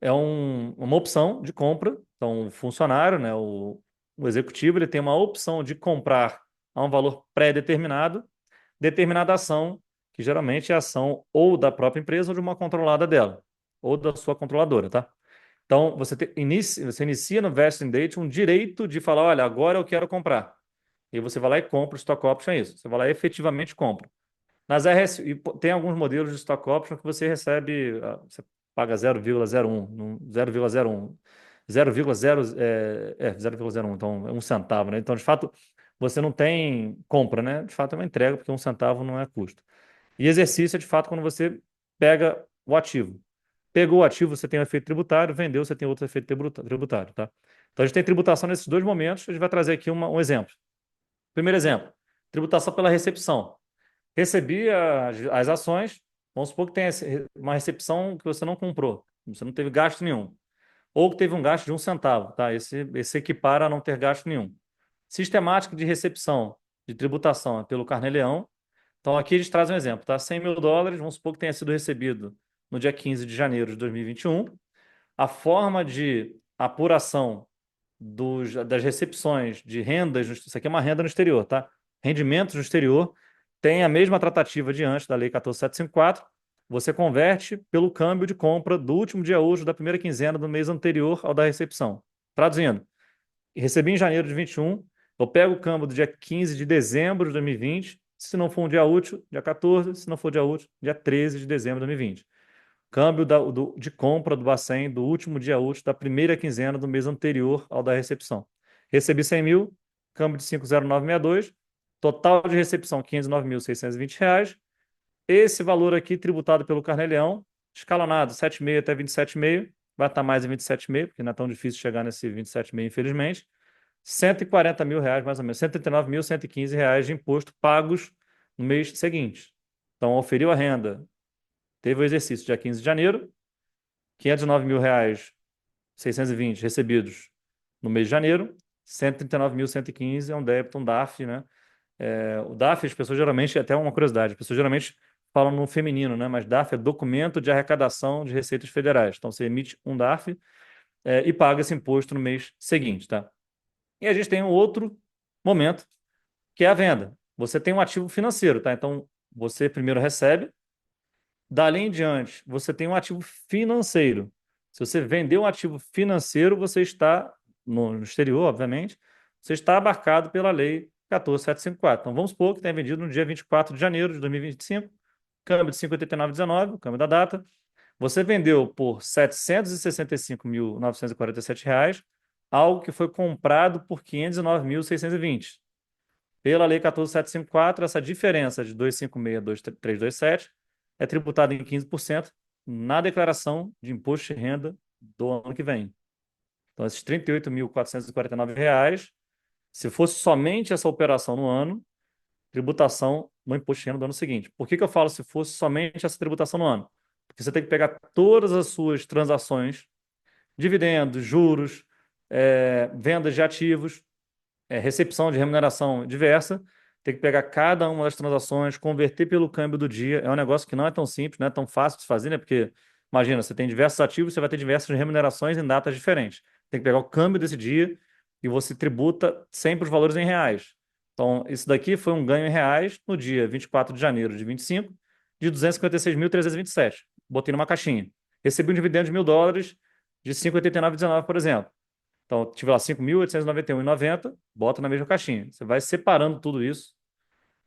[SPEAKER 1] é uma opção de compra. Então, o funcionário, né, o executivo, ele tem uma opção de comprar a um valor pré-determinado, determinada ação, que geralmente é a ação ou da própria empresa ou de uma controlada dela, ou da sua controladora, tá? Então, você inicia no vesting date um direito de falar, olha, agora eu quero comprar. E você vai lá e compra o stock option, é isso. Você vai lá e efetivamente compra. Nas RS, tem alguns modelos de stock option que você recebe, você paga 0,01, 0,01, 0,0, 0,01, então é um centavo, né? Então, de fato, você não tem compra, né? De fato, é uma entrega, porque um centavo não é custo. E exercício é, de fato, quando você pega o ativo. Pegou o ativo, você tem um efeito tributário, vendeu, você tem outro efeito tributário, tá? Então, a gente tem tributação nesses dois momentos, a gente vai trazer aqui um exemplo. Primeiro exemplo, tributação pela recepção. Recebi as ações, vamos supor que tenha uma recepção que você não comprou, você não teve gasto nenhum, ou que teve um gasto de um centavo, tá? Esse equipara a não ter gasto nenhum. Sistemática de recepção de tributação é pelo Carnê-Leão. Então aqui eles trazem um exemplo, tá? US$ 100.000, vamos supor que tenha sido recebido no dia 15 de janeiro de 2021. A forma de apuração das recepções de rendas, isso aqui é uma renda no exterior, tá? Rendimentos no exterior tem a mesma tratativa de antes da Lei 14.754. Você converte pelo câmbio de compra do último dia útil da primeira quinzena do mês anterior ao da recepção. Traduzindo, recebi em janeiro de 21, eu pego o câmbio do dia 15 de dezembro de 2020, se não for um dia útil, dia 14, se não for dia útil, dia 13 de dezembro de 2020. Câmbio de compra do Bacen do último dia útil da primeira quinzena do mês anterior ao da recepção. Recebi 100 mil, câmbio de 50962, total de recepção R$ 509.620. Esse valor aqui tributado pelo Carnê-Leão, escalonado 7,5 até 27,5, vai estar mais em 27,5, porque não é tão difícil chegar nesse 27,5, infelizmente. R$ 140.000, mais ou menos, R$ 139.115 de imposto pagos no mês seguinte. Então, oferiu a renda, teve o exercício dia 15 de janeiro, R$ 509.620 recebidos no mês de janeiro, 139.115 é um débito, um DAF, né? O DAF, as pessoas geralmente, até uma curiosidade, as pessoas geralmente falam no feminino, né? Mas DAF é Documento de Arrecadação de Receitas Federais. Então, você emite um DAF, e paga esse imposto no mês seguinte, tá? E a gente tem um outro momento, que é a venda. Você tem um ativo financeiro, tá? Então, você primeiro recebe, dali em diante, você tem um ativo financeiro. Se você vender um ativo financeiro, você está, no exterior, obviamente, você está abarcado pela Lei 14.754. Então, vamos supor que tenha vendido no dia 24 de janeiro de 2025, câmbio de 5,8919, o câmbio da data. Você vendeu por R$ 765.947, algo que foi comprado por R$ 509.620. Pela Lei 14.754, essa diferença de 256.327 é tributada em 15% na declaração de imposto de renda do ano que vem. Então, esses R$ 38.449, se fosse somente essa operação no ano, tributação no imposto de renda do ano seguinte. Por que que eu falo se fosse somente essa tributação no ano? Porque você tem que pegar todas as suas transações, dividendos, juros, vendas de ativos, recepção de remuneração diversa, tem que pegar cada uma das transações, converter pelo câmbio do dia. É um negócio que não é tão simples, não é tão fácil de fazer, né? Porque, imagina, você tem diversos ativos, você vai ter diversas remunerações em datas diferentes. Tem que pegar o câmbio desse dia e você tributa sempre os valores em reais. Então, isso daqui foi um ganho em reais no dia 24 de janeiro de 25, de 256.327. Botei numa caixinha. Recebi um dividendo de US$ 1.000 de 5,8919, por exemplo. Então, tiver lá 5.891,90, bota na mesma caixinha. Você vai separando tudo isso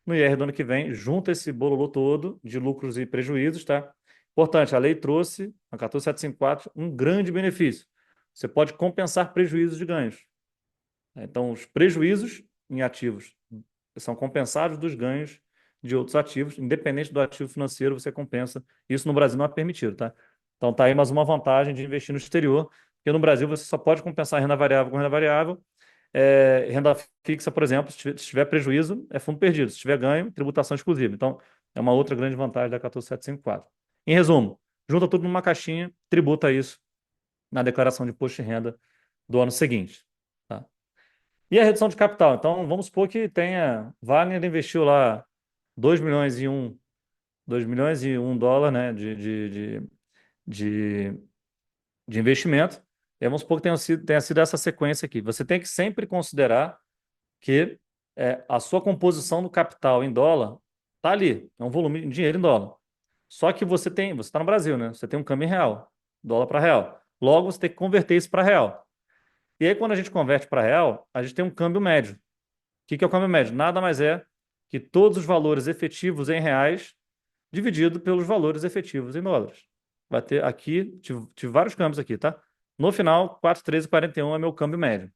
[SPEAKER 1] no IR do ano que vem, junta esse bololô todo de lucros e prejuízos, tá? Importante, a lei trouxe, a 14.754, um grande benefício. Você pode compensar prejuízos de ganhos. Então, os prejuízos em ativos são compensados dos ganhos de outros ativos, independente do ativo financeiro, você compensa. Isso no Brasil não é permitido, tá? Então, tá aí mais uma vantagem de investir no exterior, porque no Brasil você só pode compensar renda variável com renda variável. Renda fixa, por exemplo, se tiver prejuízo, é fundo perdido. Se tiver ganho, tributação exclusiva. Então, é uma outra grande vantagem da 14.754. Em resumo, junta tudo numa caixinha, tributa isso na declaração de imposto de renda do ano seguinte. Tá? E a redução de capital? Então, vamos supor que tenha. Wagner investiu lá 2 milhões e um, 2 milhões e um dólar, né, de, de investimento. E vamos supor que tenha sido essa sequência aqui. Você tem que sempre considerar que a sua composição do capital em dólar está ali. É um volume de dinheiro em dólar. Só que você está no Brasil, né? Você tem um câmbio em real, dólar para real. Logo, você tem que converter isso para real. E aí, quando a gente converte para real, a gente tem um câmbio médio. O que é o câmbio médio? Nada mais é que todos os valores efetivos em reais dividido pelos valores efetivos em dólares. Vai ter aqui, tive vários câmbios aqui, tá? No final, 4,1341 é meu câmbio médio.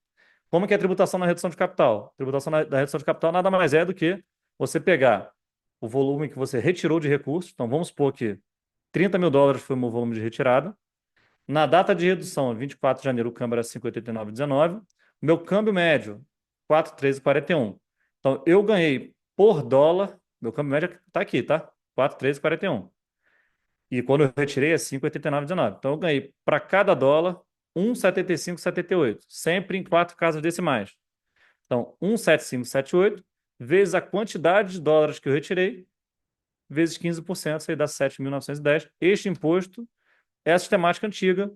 [SPEAKER 1] Como que é a tributação na redução de capital? A tributação da redução de capital nada mais é do que você pegar o volume que você retirou de recursos. Então, vamos supor que 30 mil dólares foi o meu volume de retirada. Na data de redução, 24 de janeiro, o câmbio era 5,8919. Meu câmbio médio, 4,1341. Então, eu ganhei por dólar, meu câmbio médio está aqui, tá? 4,1341. E quando eu retirei é 5,8919. Então, eu ganhei para cada dólar 1,7578, sempre em quatro casas decimais. Então, 1,7578 vezes a quantidade de dólares que eu retirei, vezes 15%, isso aí dá 7.910. Este imposto é a sistemática antiga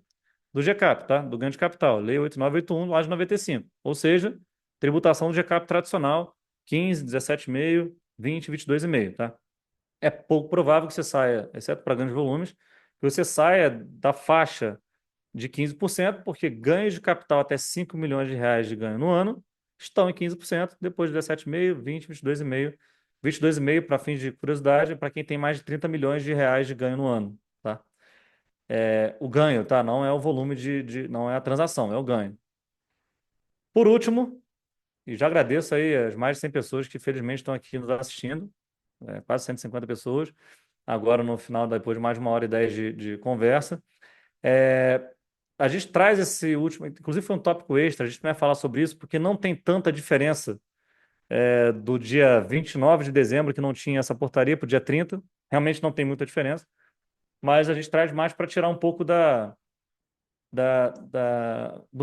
[SPEAKER 1] do GCAP, tá? Do ganho de capital, Lei 8981, lá de 95. Ou seja, tributação do GCAP tradicional, 15, 17,5, 20, 22,5, tá? É pouco provável que você saia, exceto para grandes volumes, que você saia da faixa de 15%, porque ganhos de capital até 5 milhões de reais de ganho no ano estão em 15%, depois de 17,5, 20, 22,5. 22,5, para fins de curiosidade, para quem tem mais de 30 milhões de reais de ganho no ano, tá? O ganho, tá? Não é o volume não é a transação, é o ganho. Por último, e já agradeço aí as mais de 100 pessoas que felizmente estão aqui nos assistindo, quase 150 pessoas, agora no final, depois de mais de 1 hora e 10 de conversa. É, a gente traz esse último, inclusive foi um tópico extra, a gente não vai falar sobre isso, porque não tem tanta diferença do dia 29 de dezembro, que não tinha essa portaria, para o dia 30, realmente não tem muita diferença, mas a gente traz mais para tirar um pouco do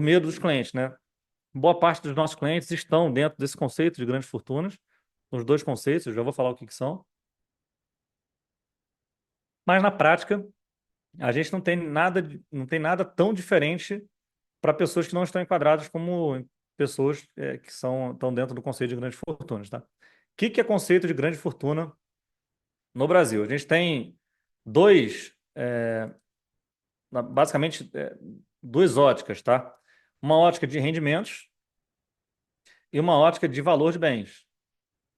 [SPEAKER 1] medo dos clientes, né? Boa parte dos nossos clientes estão dentro desse conceito de grandes fortunas, os dois conceitos, eu já vou falar o que são, mas na prática a gente não tem nada tão diferente para pessoas que não estão enquadradas como pessoas que estão dentro do conceito de grandes fortunas, tá? O que é conceito de grande fortuna no Brasil? A gente tem dois, basicamente, duas óticas, tá? Uma ótica de rendimentos e uma ótica de valor de bens.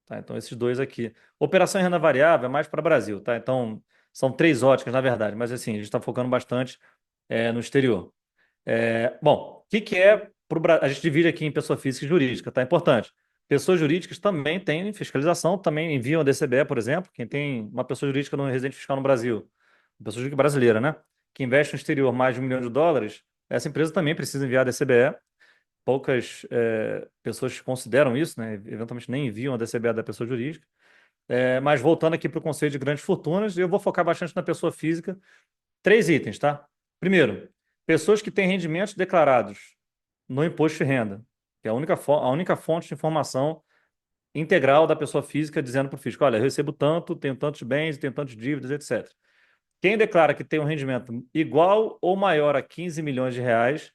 [SPEAKER 1] Tá? Então, esses dois aqui. Operação em renda variável é mais para o Brasil, tá? Então, são três óticas, na verdade, mas assim, a gente está focando bastante no exterior. Bom, o que é pro Brasil? A gente divide aqui em pessoa física e jurídica, tá? Importante. Pessoas jurídicas também têm fiscalização, também enviam a DCBE, por exemplo. Quem tem uma pessoa jurídica no residente fiscal no Brasil, uma pessoa jurídica brasileira, né? Que investe no exterior mais de US$ 1 milhão, essa empresa também precisa enviar a DCBE. Poucas pessoas consideram isso, né? Eventualmente nem enviam a DCBE da pessoa jurídica. Mas voltando aqui para o conceito de grandes fortunas, eu vou focar bastante na pessoa física. Três itens, tá? Primeiro, pessoas que têm rendimentos declarados no imposto de renda, que é a única fonte de informação integral da pessoa física dizendo para o fisco, olha, eu recebo tanto, tenho tantos bens, tenho tantas dívidas, etc. Quem declara que tem um rendimento igual ou maior a 15 milhões de reais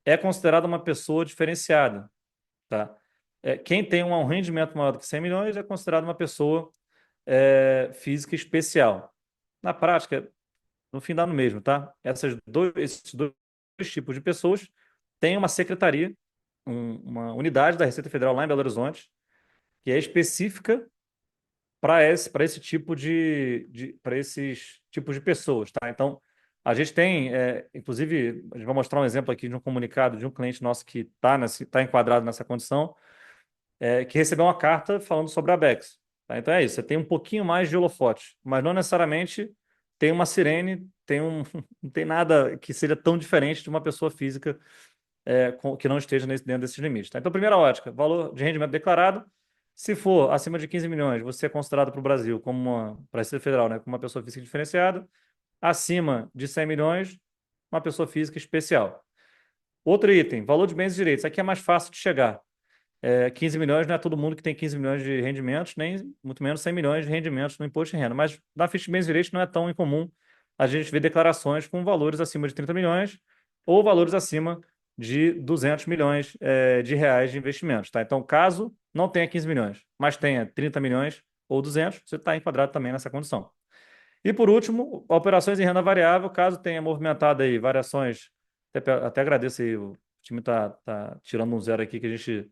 [SPEAKER 1] é considerado uma pessoa diferenciada, tá? Quem tem um rendimento maior do que 100 milhões é considerado uma pessoa física especial. Na prática, no fim dá no mesmo, tá? Esses dois tipos de pessoas tem uma secretaria, uma unidade da Receita Federal lá em Belo Horizonte, que é específica para esse tipo para esses tipos de pessoas, tá? Então, a gente tem, inclusive, a gente vai mostrar um exemplo aqui de um comunicado de um cliente nosso que tá enquadrado nessa condição, que recebeu uma carta falando sobre a Bex. Tá? Então é isso, você tem um pouquinho mais de holofote, mas não necessariamente tem uma sirene, não tem nada que seja tão diferente de uma pessoa física que não esteja dentro desses limites. Tá? Então, primeira ótica, valor de rendimento declarado. Se for acima de 15 milhões, você é considerado para o Brasil para a Receita Federal, né, como uma pessoa física diferenciada. Acima de 100 milhões, uma pessoa física especial. Outro item, valor de bens e direitos. Aqui é mais fácil de chegar. 15 milhões não é todo mundo que tem 15 milhões de rendimentos, nem muito menos 100 milhões de rendimentos no imposto de renda. Mas na ficha de bens e direitos não é tão incomum a gente ver declarações com valores acima de 30 milhões ou valores acima de 200 milhões de reais de investimentos. Tá? Então, caso não tenha 15 milhões, mas tenha 30 milhões ou 200, você está enquadrado também nessa condição. E por último, operações em renda variável, caso tenha movimentado aí variações, até agradeço aí, o time tá tirando um zero aqui que a gente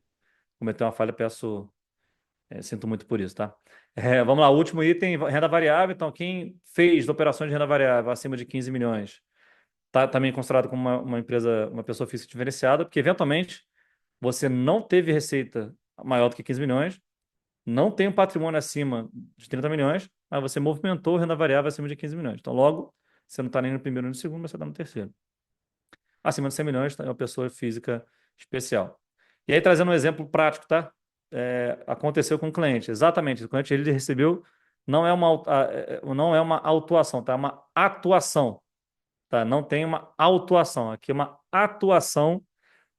[SPEAKER 1] cometeu uma falha, peço, sinto muito por isso, tá? Vamos lá, último item, renda variável. Então, quem fez operações de renda variável acima de 15 milhões está também considerado como uma empresa, uma pessoa física diferenciada, porque eventualmente você não teve receita maior do que 15 milhões, não tem um patrimônio acima de 30 milhões, mas você movimentou renda variável acima de 15 milhões. Então, logo, você não está nem no primeiro nem no segundo, mas você está no terceiro. Acima de 100 milhões é uma pessoa física especial. E aí, trazendo um exemplo prático, tá? Aconteceu com o cliente. Exatamente. O cliente ele recebeu, não é uma autuação, tá? É uma atuação, tá? Não tem uma autuação. Aqui é uma atuação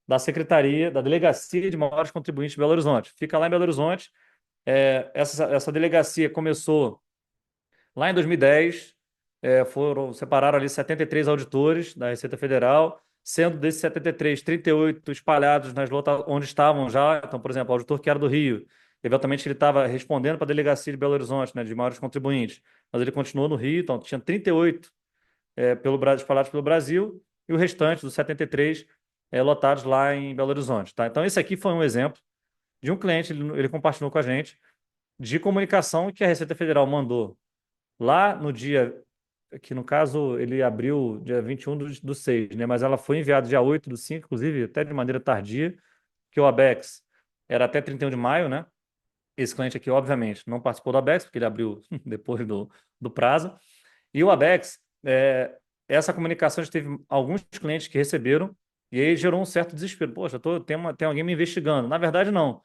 [SPEAKER 1] da Secretaria, da Delegacia de Maiores Contribuintes de Belo Horizonte. Fica lá em Belo Horizonte. Essa delegacia começou lá em 2010, separaram ali 73 auditores da Receita Federal, sendo desses 73, 38 espalhados nas lotas onde estavam já. Então, por exemplo, o auditor que era do Rio, eventualmente ele estava respondendo para a delegacia de Belo Horizonte, né, de maiores contribuintes, mas ele continuou no Rio, então tinha 38 espalhados pelo Brasil e o restante dos 73 lotados lá em Belo Horizonte. Tá? Então, esse aqui foi um exemplo de um cliente, ele compartilhou com a gente, de comunicação que a Receita Federal mandou lá no dia, que no caso ele abriu dia 21 do 6, né? Mas ela foi enviada dia 8 do 5, inclusive até de maneira tardia, que o Abex era até 31 de maio, né? Esse cliente aqui, obviamente, não participou do Abex, porque ele abriu depois do prazo. E o Abex, essa comunicação, a gente teve alguns clientes que receberam, e aí gerou um certo desespero. Poxa, tem alguém me investigando. Na verdade, não.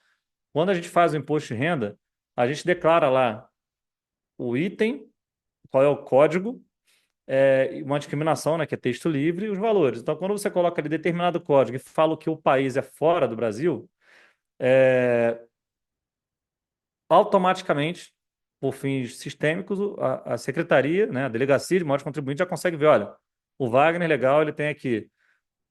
[SPEAKER 1] Quando a gente faz o imposto de renda, a gente declara lá o item, qual é o código, uma discriminação, né, que é texto livre, e os valores. Então, quando você coloca ali determinado código e fala que o país é fora do Brasil, é, automaticamente, por fins sistêmicos, a secretaria, né, a delegacia de maiores contribuintes já consegue ver, olha, o Wagner legal, ele tem aqui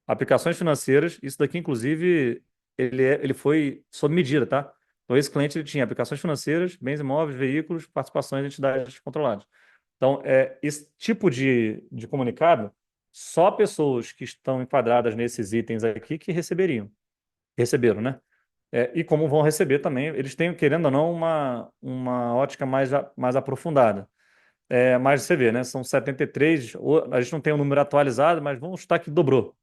[SPEAKER 1] aplicações financeiras, isso daqui, inclusive, ele foi sob medida, tá? Então, esse cliente ele tinha aplicações financeiras, bens imóveis, veículos, participações em entidades controladas. Então, esse tipo de comunicado, só pessoas que estão enquadradas nesses itens aqui que receberam, né? E como vão receber também, eles têm, querendo ou não, uma ótica mais aprofundada. Mas você vê, né? São 73, a gente não tem o número atualizado, mas vamos chutar que dobrou.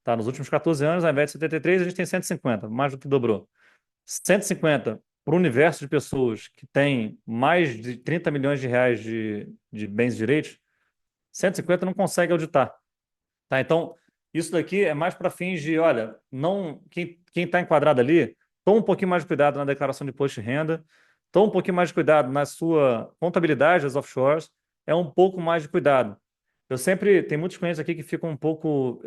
[SPEAKER 1] Tá? Nos últimos 14 anos, ao invés de 73, a gente tem 150, mais do que dobrou. 150 para o universo de pessoas que tem mais de 30 milhões de reais de bens e direitos, 150 não consegue auditar. Tá? Então, isso daqui é mais para fins de, olha, não, quem está enquadrado ali, toma um pouquinho mais de cuidado na declaração de imposto de renda, toma um pouquinho mais de cuidado na sua contabilidade das offshores, é um pouco mais de cuidado. Tem muitos clientes aqui que ficam um pouco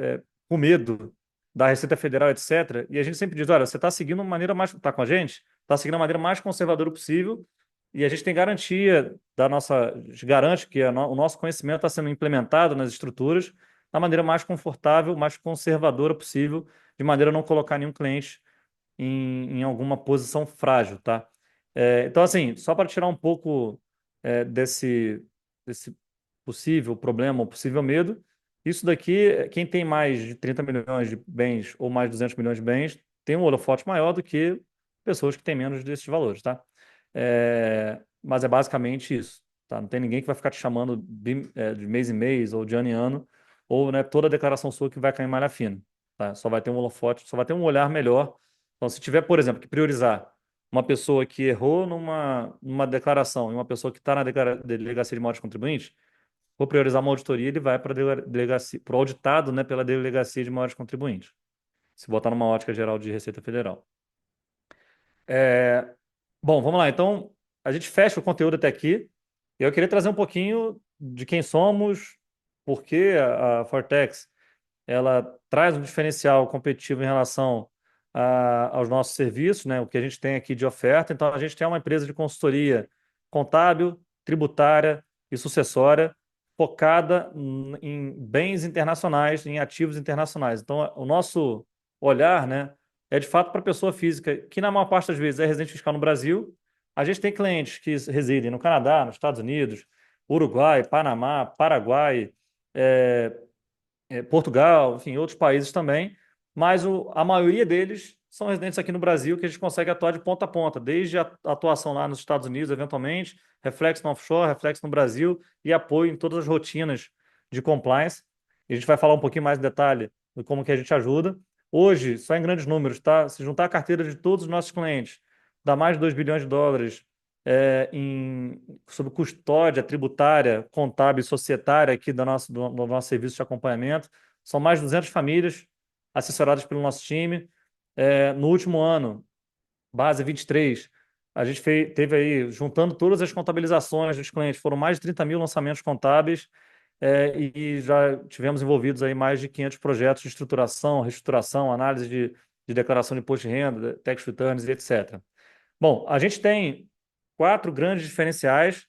[SPEAKER 1] com medo da Receita Federal, etc. E a gente sempre diz, olha, você está seguindo uma maneira mais, está com a gente? Está seguindo a maneira mais conservadora possível e a gente tem garantia a gente garante que o nosso conhecimento está sendo implementado nas estruturas da maneira mais confortável, mais conservadora possível, de maneira a não colocar nenhum cliente em alguma posição frágil, tá? Então, assim, só para tirar um pouco desse possível problema, ou possível medo, Isso daqui, quem tem mais de 30 milhões de bens ou mais de 200 milhões de bens, tem um holofote maior do que pessoas que têm menos desses valores, tá? Mas é basicamente isso, tá? Não tem ninguém que vai ficar te chamando de mês em mês ou de ano em ano, ou, né, toda declaração sua que vai cair em malha fina, tá? Só vai ter um holofote, só vai ter um olhar melhor. Então, se tiver, por exemplo, que priorizar uma pessoa que errou numa declaração e uma pessoa que está na delegacia de maiores contribuintes, for priorizar uma auditoria, ele vai para a delegacia, para o auditado, né, pela delegacia de maiores contribuintes, se botar numa ótica geral de Receita Federal. É, Bom, vamos lá. Então, a gente fecha o conteúdo até aqui. Eu queria trazer um pouquinho de quem somos, por que a Fortex ela traz um diferencial competitivo em relação aos nossos serviços, né? O que a gente tem aqui de oferta. Então, a gente tem uma empresa de consultoria contábil, tributária e sucessória focada em bens internacionais, em ativos internacionais. Então, o nosso olhar, né, é de fato para a pessoa física, que na maior parte das vezes é residente fiscal no Brasil. A gente tem clientes que residem no Canadá, nos Estados Unidos, Uruguai, Panamá, Paraguai, é, Portugal, enfim, outros países também, mas a maioria deles são residentes aqui no Brasil, que a gente consegue atuar de ponta a ponta, desde a atuação lá nos Estados Unidos, eventualmente, reflexo no offshore, reflexo no Brasil e apoio em todas as rotinas de compliance. E a gente vai falar um pouquinho mais em detalhe de como que a gente ajuda. Hoje, só em grandes números, tá? Se juntar a carteira de todos os nossos clientes, dá mais de 2 bilhões de dólares sob custódia tributária, contábil e societária aqui do nosso serviço de acompanhamento. São mais de 200 famílias assessoradas pelo nosso time. No último ano, base 23, a gente teve aí, juntando todas as contabilizações dos clientes, foram mais de 30 mil lançamentos contábeis, e já tivemos envolvidos aí mais de 500 projetos de estruturação, reestruturação, análise de declaração de imposto de renda, tax returns e etc. Bom, a gente tem quatro grandes diferenciais.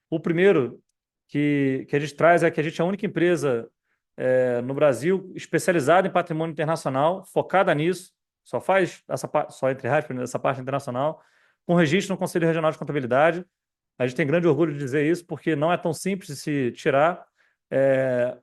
[SPEAKER 1] O primeiro que a gente traz é que a gente é a única empresa no Brasil especializada em patrimônio internacional, focada nisso, só faz essa parte, só entre aspas, né, essa parte internacional, com registro no Conselho Regional de Contabilidade. A gente tem grande orgulho de dizer isso, porque não é tão simples de se tirar. É,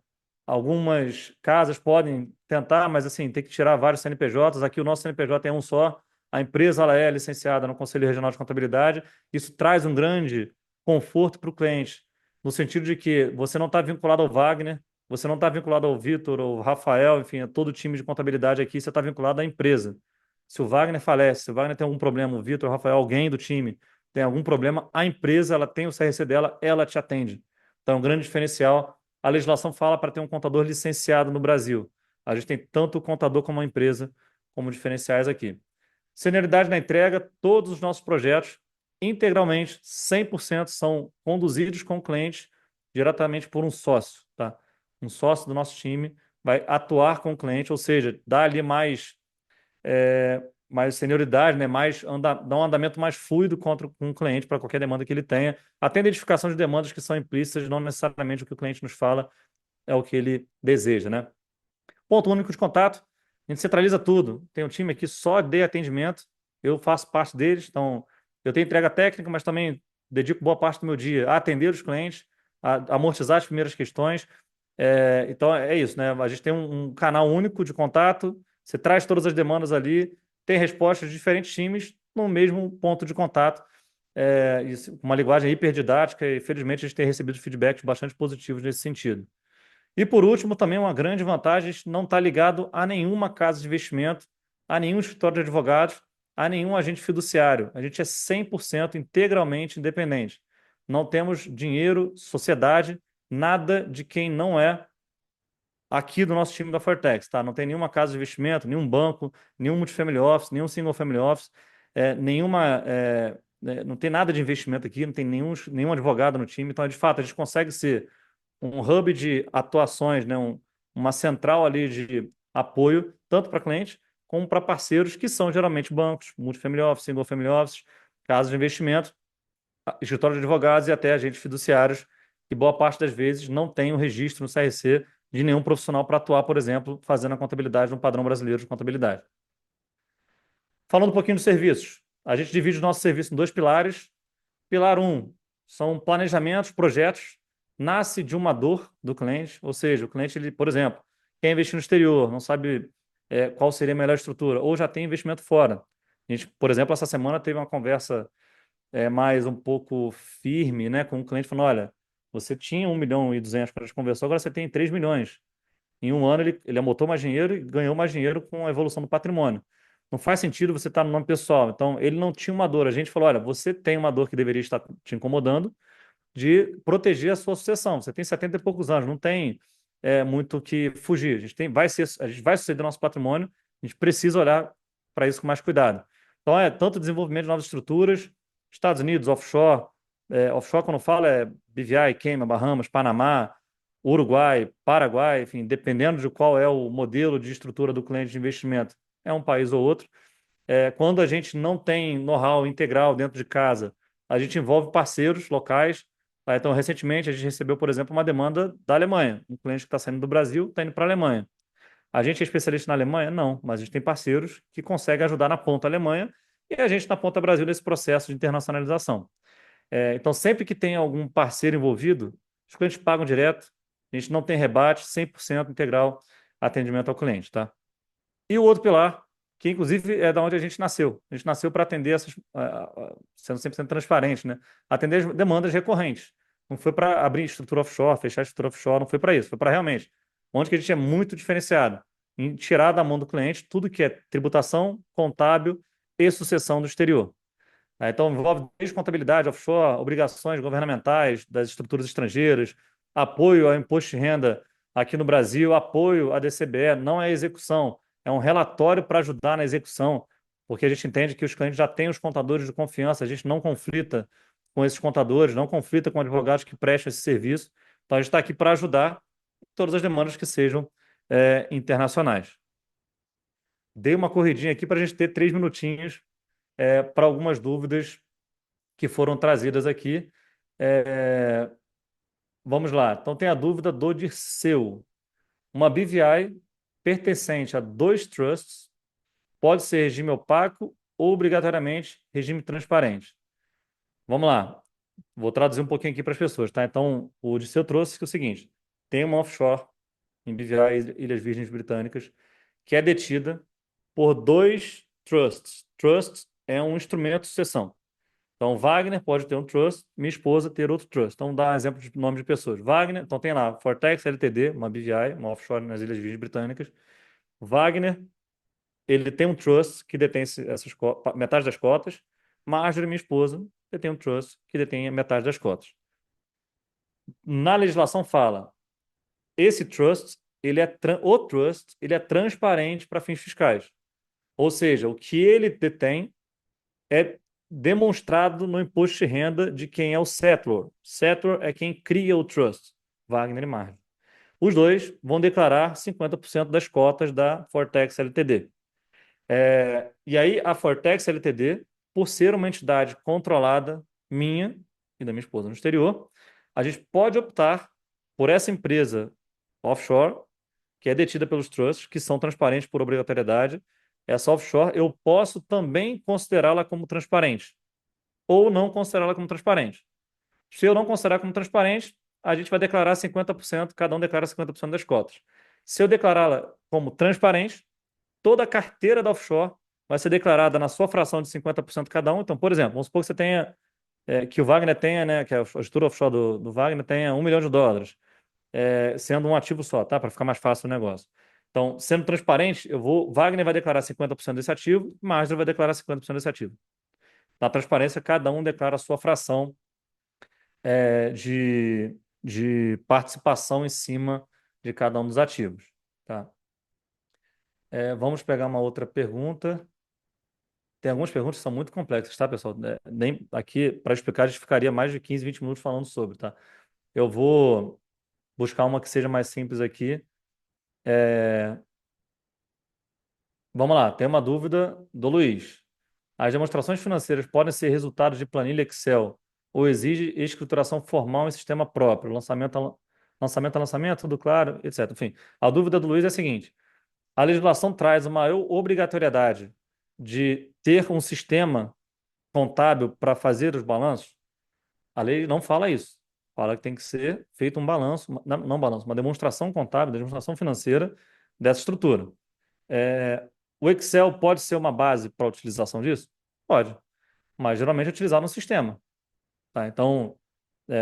[SPEAKER 1] Algumas casas podem tentar, mas assim, tem que tirar vários CNPJs. Aqui o nosso CNPJ é um só. A empresa ela é licenciada no Conselho Regional de Contabilidade. Isso traz um grande conforto para o cliente, no sentido de que você não está vinculado ao Wagner, você não está vinculado ao Vitor ou ao Rafael, enfim, a todo o time de contabilidade aqui, você está vinculado à empresa. Se o Wagner falece, se o Wagner tem algum problema, o Vitor, o Rafael, alguém do time tem algum problema, a empresa ela tem o CRC dela, ela te atende. Então, é um grande diferencial. A legislação fala para ter um contador licenciado no Brasil. A gente tem tanto o contador como a empresa como diferenciais aqui. Senioridade na entrega, todos os nossos projetos, integralmente, 100% são conduzidos com o cliente diretamente por um sócio, tá? Um sócio do nosso time vai atuar com o cliente, ou seja, dá ali mais senioridade, né? Dá um andamento mais fluido com o cliente para qualquer demanda que ele tenha. Até a identificação de demandas que são implícitas, não necessariamente o que o cliente nos fala é o que ele deseja, né? Ponto único de contato, a gente centraliza tudo. Tem um time aqui só de atendimento, eu faço parte deles, então eu tenho entrega técnica, mas também dedico boa parte do meu dia a atender os clientes, a amortizar as primeiras questões. Então é isso, né? A gente tem um canal único de contato, você traz todas as demandas ali, tem respostas de diferentes times no mesmo ponto de contato. Uma linguagem hiperdidática e felizmente a gente tem recebido feedbacks bastante positivos nesse sentido. E por último, também uma grande vantagem, a gente não está ligado a nenhuma casa de investimento, a nenhum escritório de advogados, a nenhum agente fiduciário. A gente é 100% integralmente independente. Não temos dinheiro, sociedade, nada de quem não é aqui do nosso time da Fortex, tá? Não tem nenhuma casa de investimento, nenhum banco, nenhum multifamily office, nenhum single family office, não tem nada de investimento aqui, não tem nenhum advogado no time. Então, de fato, a gente consegue ser um hub de atuações, né? Uma central ali de apoio, tanto para clientes como para parceiros, que são geralmente bancos, multifamily office, single family office, casas de investimento, escritórios de advogados e até agentes fiduciários, que boa parte das vezes não tem o registro no CRC de nenhum profissional para atuar, por exemplo, fazendo a contabilidade no padrão brasileiro de contabilidade. Falando um pouquinho dos serviços, a gente divide o nosso serviço em dois pilares. Pilar um são planejamentos, projetos. nasce de uma dor do cliente, ou seja, o cliente, ele, por exemplo, quer investir no exterior, não sabe qual seria a melhor estrutura, ou já tem investimento fora. A gente, por exemplo, essa semana teve uma conversa mais um pouco firme, né, com o cliente falando, olha, você tinha 1.200.000 quando a gente conversou, agora você tem 3 milhões. Em um ano ele amotou mais dinheiro e ganhou mais dinheiro com a evolução do patrimônio. Não faz sentido você estar no nome pessoal. Então, ele não tinha uma dor. A gente falou, olha, você tem uma dor que deveria estar te incomodando, de proteger a sua sucessão. Você tem 70 e poucos anos, não tem muito o que fugir. A gente vai suceder nosso patrimônio, a gente precisa olhar para isso com mais cuidado. Então, tanto desenvolvimento de novas estruturas, Estados Unidos, offshore, offshore, quando fala, é BVI, Cayman, Bahamas, Panamá, Uruguai, Paraguai, enfim, dependendo de qual é o modelo de estrutura do cliente de investimento, é um país ou outro. Quando a gente não tem know-how integral dentro de casa, a gente envolve parceiros locais. Tá? Então, recentemente, a gente recebeu, por exemplo, uma demanda da Alemanha. Um cliente que está saindo do Brasil está indo para a Alemanha. A gente é especialista na Alemanha? Não, mas a gente tem parceiros que conseguem ajudar na ponta Alemanha e a gente na ponta Brasil nesse processo de internacionalização. Então, sempre que tem algum parceiro envolvido, os clientes pagam direto, a gente não tem rebate, 100% integral atendimento ao cliente, tá? E o outro pilar, que inclusive é da onde a gente nasceu. A gente nasceu para atender essas, sendo 100% transparente, né? Atender as demandas recorrentes. Não foi para abrir estrutura offshore, fechar estrutura offshore, não foi para isso. Foi para realmente, onde que a gente é muito diferenciado, em tirar da mão do cliente tudo que é tributação, contábil e sucessão do exterior. Então, envolve desde contabilidade offshore, obrigações governamentais das estruturas estrangeiras, apoio ao imposto de renda aqui no Brasil, apoio à DCBE, não é execução, é um relatório para ajudar na execução, porque a gente entende que os clientes já têm os contadores de confiança, a gente não conflita com esses contadores, não conflita com advogados que prestam esse serviço. Então, a gente está aqui para ajudar todas as demandas que sejam internacionais. Dei uma corridinha aqui para a gente ter 3 minutinhos para algumas dúvidas que foram trazidas aqui. É, Vamos lá. Então, tem a dúvida do Dirceu. Uma BVI pertencente a dois trusts pode ser regime opaco ou obrigatoriamente regime transparente? Vamos lá. Vou traduzir um pouquinho aqui para as pessoas, tá? Então, o Dirceu trouxe que é o seguinte: tem uma offshore em BVI, Ilhas Virgens Britânicas, que é detida por dois trusts. Trust é um instrumento de sucessão. Então, Wagner pode ter um trust, minha esposa ter outro trust. Então, dá um exemplo de nome de pessoas. Wagner, então tem lá Fortex LTD, uma BVI, uma offshore nas Ilhas Virgens Britânicas. Wagner, ele tem um trust que detém metade das cotas. Marjorie, minha esposa, detém um trust que detém a metade das cotas. Na legislação fala, esse trust, o trust, ele é transparente para fins fiscais. Ou seja, o que ele detém é demonstrado no imposto de renda de quem é o settlor. Settlor é quem cria o trust, Wagner e Margem. Os dois vão declarar 50% das cotas da Fortex LTD. E aí a Fortex LTD, por ser uma entidade controlada minha e da minha esposa no exterior, a gente pode optar por essa empresa offshore, que é detida pelos trusts, que são transparentes por obrigatoriedade. Essa offshore, eu posso também considerá-la como transparente ou não considerá-la como transparente. Se eu não considerar como transparente, a gente vai declarar 50%, cada um declara 50% das cotas. Se eu declará-la como transparente, toda a carteira da offshore vai ser declarada na sua fração de 50% cada um. Então, por exemplo, vamos supor que você tenha, que o Wagner tenha, né, que a estrutura offshore do Wagner tenha US$ 1 milhão, sendo um ativo só, tá? Para ficar mais fácil o negócio. Então, sendo transparente, Wagner vai declarar 50% desse ativo, Marjorie vai declarar 50% desse ativo. Na transparência, cada um declara a sua fração de participação em cima de cada um dos ativos. Tá? Vamos pegar uma outra pergunta. Tem algumas perguntas que são muito complexas, tá, pessoal? Nem aqui, para explicar, a gente ficaria mais de 15, 20 minutos falando sobre, tá? Eu vou buscar uma que seja mais simples aqui. Vamos lá, tem uma dúvida do Luiz. As demonstrações financeiras podem ser resultados de planilha Excel ou exige escrituração formal em sistema próprio, lançamento a lançamento, tudo claro, etc. Enfim, a dúvida do Luiz é a seguinte: a legislação traz uma obrigatoriedade de ter um sistema contábil para fazer os balanços? A lei não fala isso. Fala que tem que ser feito um balanço, não balanço, uma demonstração contábil, demonstração financeira dessa estrutura. É, o Excel pode ser uma base para a utilização disso? Pode, mas geralmente é utilizado no sistema. Tá? Então,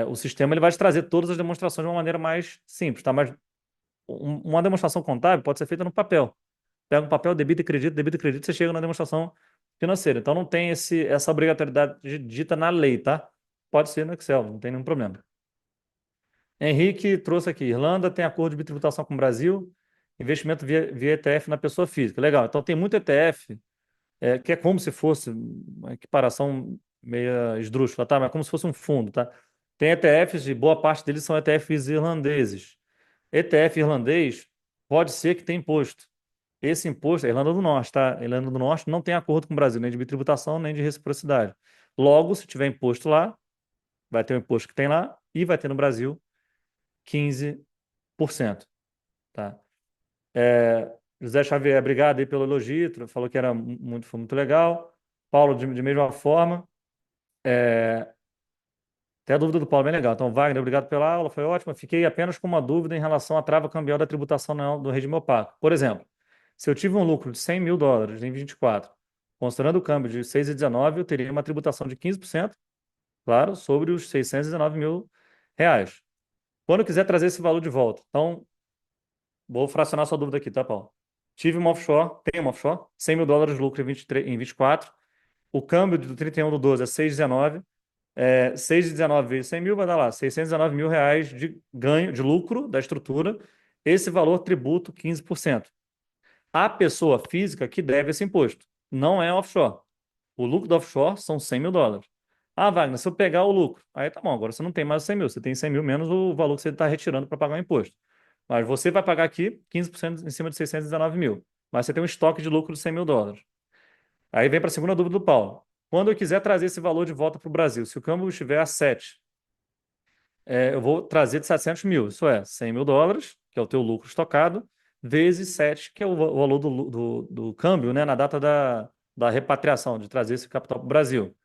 [SPEAKER 1] o sistema ele vai te trazer todas as demonstrações de uma maneira mais simples. Tá? Mas uma demonstração contábil pode ser feita no papel. Pega um papel, debita e credito, você chega na demonstração financeira. Então, não tem essa obrigatoriedade dita na lei, tá? Pode ser no Excel, não tem nenhum problema. Henrique trouxe aqui, Irlanda tem acordo de bitributação com o Brasil, investimento via ETF na pessoa física. Legal, então tem muito ETF, que é como se fosse uma equiparação meio esdrúxula, tá? Mas é como se fosse um fundo, tá? Tem ETFs e boa parte deles são ETFs irlandeses. ETF irlandês pode ser que tenha imposto. Esse imposto é Irlanda do Norte, tá? Irlanda do Norte não tem acordo com o Brasil, nem de bitributação, nem de reciprocidade. Logo, se tiver imposto lá, vai ter o imposto que tem lá e vai ter no Brasil 15%, tá? José Xavier, obrigado aí pelo elogio, falou que foi muito legal. Paulo, de mesma forma. Até a dúvida do Paulo, bem legal. Então, Wagner, obrigado pela aula, foi ótimo. Fiquei apenas com uma dúvida em relação à trava cambial da tributação do regime opaco. Por exemplo, se eu tive um lucro de US$ 100.000 em 24, considerando o câmbio de 6,19, eu teria uma tributação de 15%, claro, sobre os R$ 619.000. Quando eu quiser trazer esse valor de volta, então, vou fracionar sua dúvida aqui, tá, Paulo? Tive uma offshore, tenho uma offshore, US$ 100.000 de lucro em 23, em 24, o câmbio do 31/12 é 6,19, 6,19 vezes 100 mil vai dar lá R$ 619.000 de ganho, de lucro da estrutura. Esse valor tributo 15%. A pessoa física que deve esse imposto não é offshore. O lucro do offshore são US$ 100.000. Ah, Wagner, se eu pegar o lucro, aí tá bom, agora você não tem mais os 100 mil, você tem 100 mil menos o valor que você está retirando para pagar o imposto. Mas você vai pagar aqui 15% em cima de 619 mil. Mas você tem um estoque de lucro de US$ 100.000. Aí vem para a segunda dúvida do Paulo. Quando eu quiser trazer esse valor de volta para o Brasil, se o câmbio estiver a 7, eu vou trazer de 700 mil, isso é US$ 100.000, que é o teu lucro estocado, vezes 7, que é o valor do câmbio, né, na data da repatriação, de trazer esse capital para o Brasil.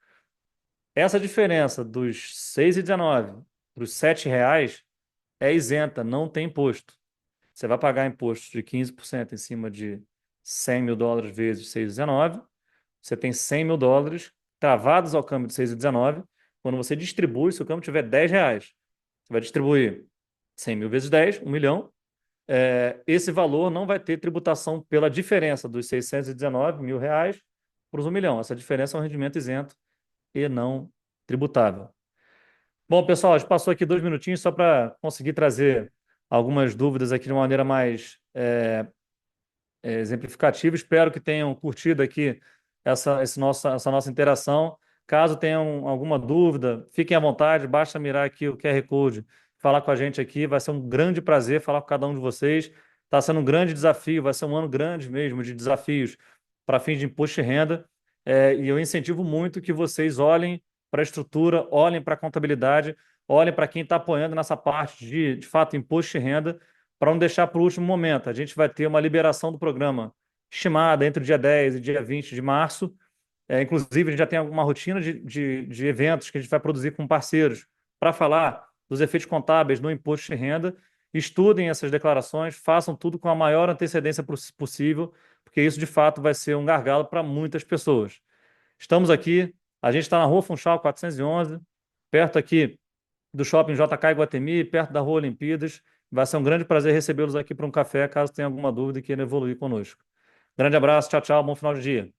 [SPEAKER 1] Essa diferença dos 6,19 para os R$ 7 é isenta, não tem imposto. Você vai pagar imposto de 15% em cima de US$ 100.000 vezes 6,19. Você tem US$ 100.000 travados ao câmbio de 6,19. Quando você distribui, se o câmbio tiver R$ 10, você vai distribuir 100 mil vezes 10, 1 milhão. Esse valor não vai ter tributação pela diferença dos R$ 619.000 para os 1 milhão. Essa diferença é um rendimento isento e não tributável. Bom, pessoal, a gente passou aqui 2 minutinhos só para conseguir trazer algumas dúvidas aqui de uma maneira mais exemplificativa. Espero que tenham curtido aqui essa nossa interação. Caso tenham alguma dúvida, fiquem à vontade, basta mirar aqui o QR Code, falar com a gente aqui. Vai ser um grande prazer falar com cada um de vocês. Está sendo um grande desafio, vai ser um ano grande mesmo de desafios para fins de imposto de renda. E eu incentivo muito que vocês olhem para a estrutura, olhem para a contabilidade, olhem para quem está apoiando nessa parte de fato, imposto de renda, para não deixar para o último momento. A gente vai ter uma liberação do programa estimada entre o dia 10 e dia 20 de março. Inclusive, a gente já tem alguma rotina de eventos que a gente vai produzir com parceiros para falar dos efeitos contábeis no imposto de renda. Estudem essas declarações, façam tudo com a maior antecedência possível, porque isso, de fato, vai ser um gargalo para muitas pessoas. Estamos aqui, a gente está na Rua Funchal 411, perto aqui do Shopping JK Iguatemi, perto da Rua Olimpíadas. Vai ser um grande prazer recebê-los aqui para um café, caso tenha alguma dúvida e queiram evoluir conosco. Grande abraço, tchau, tchau, bom final de dia.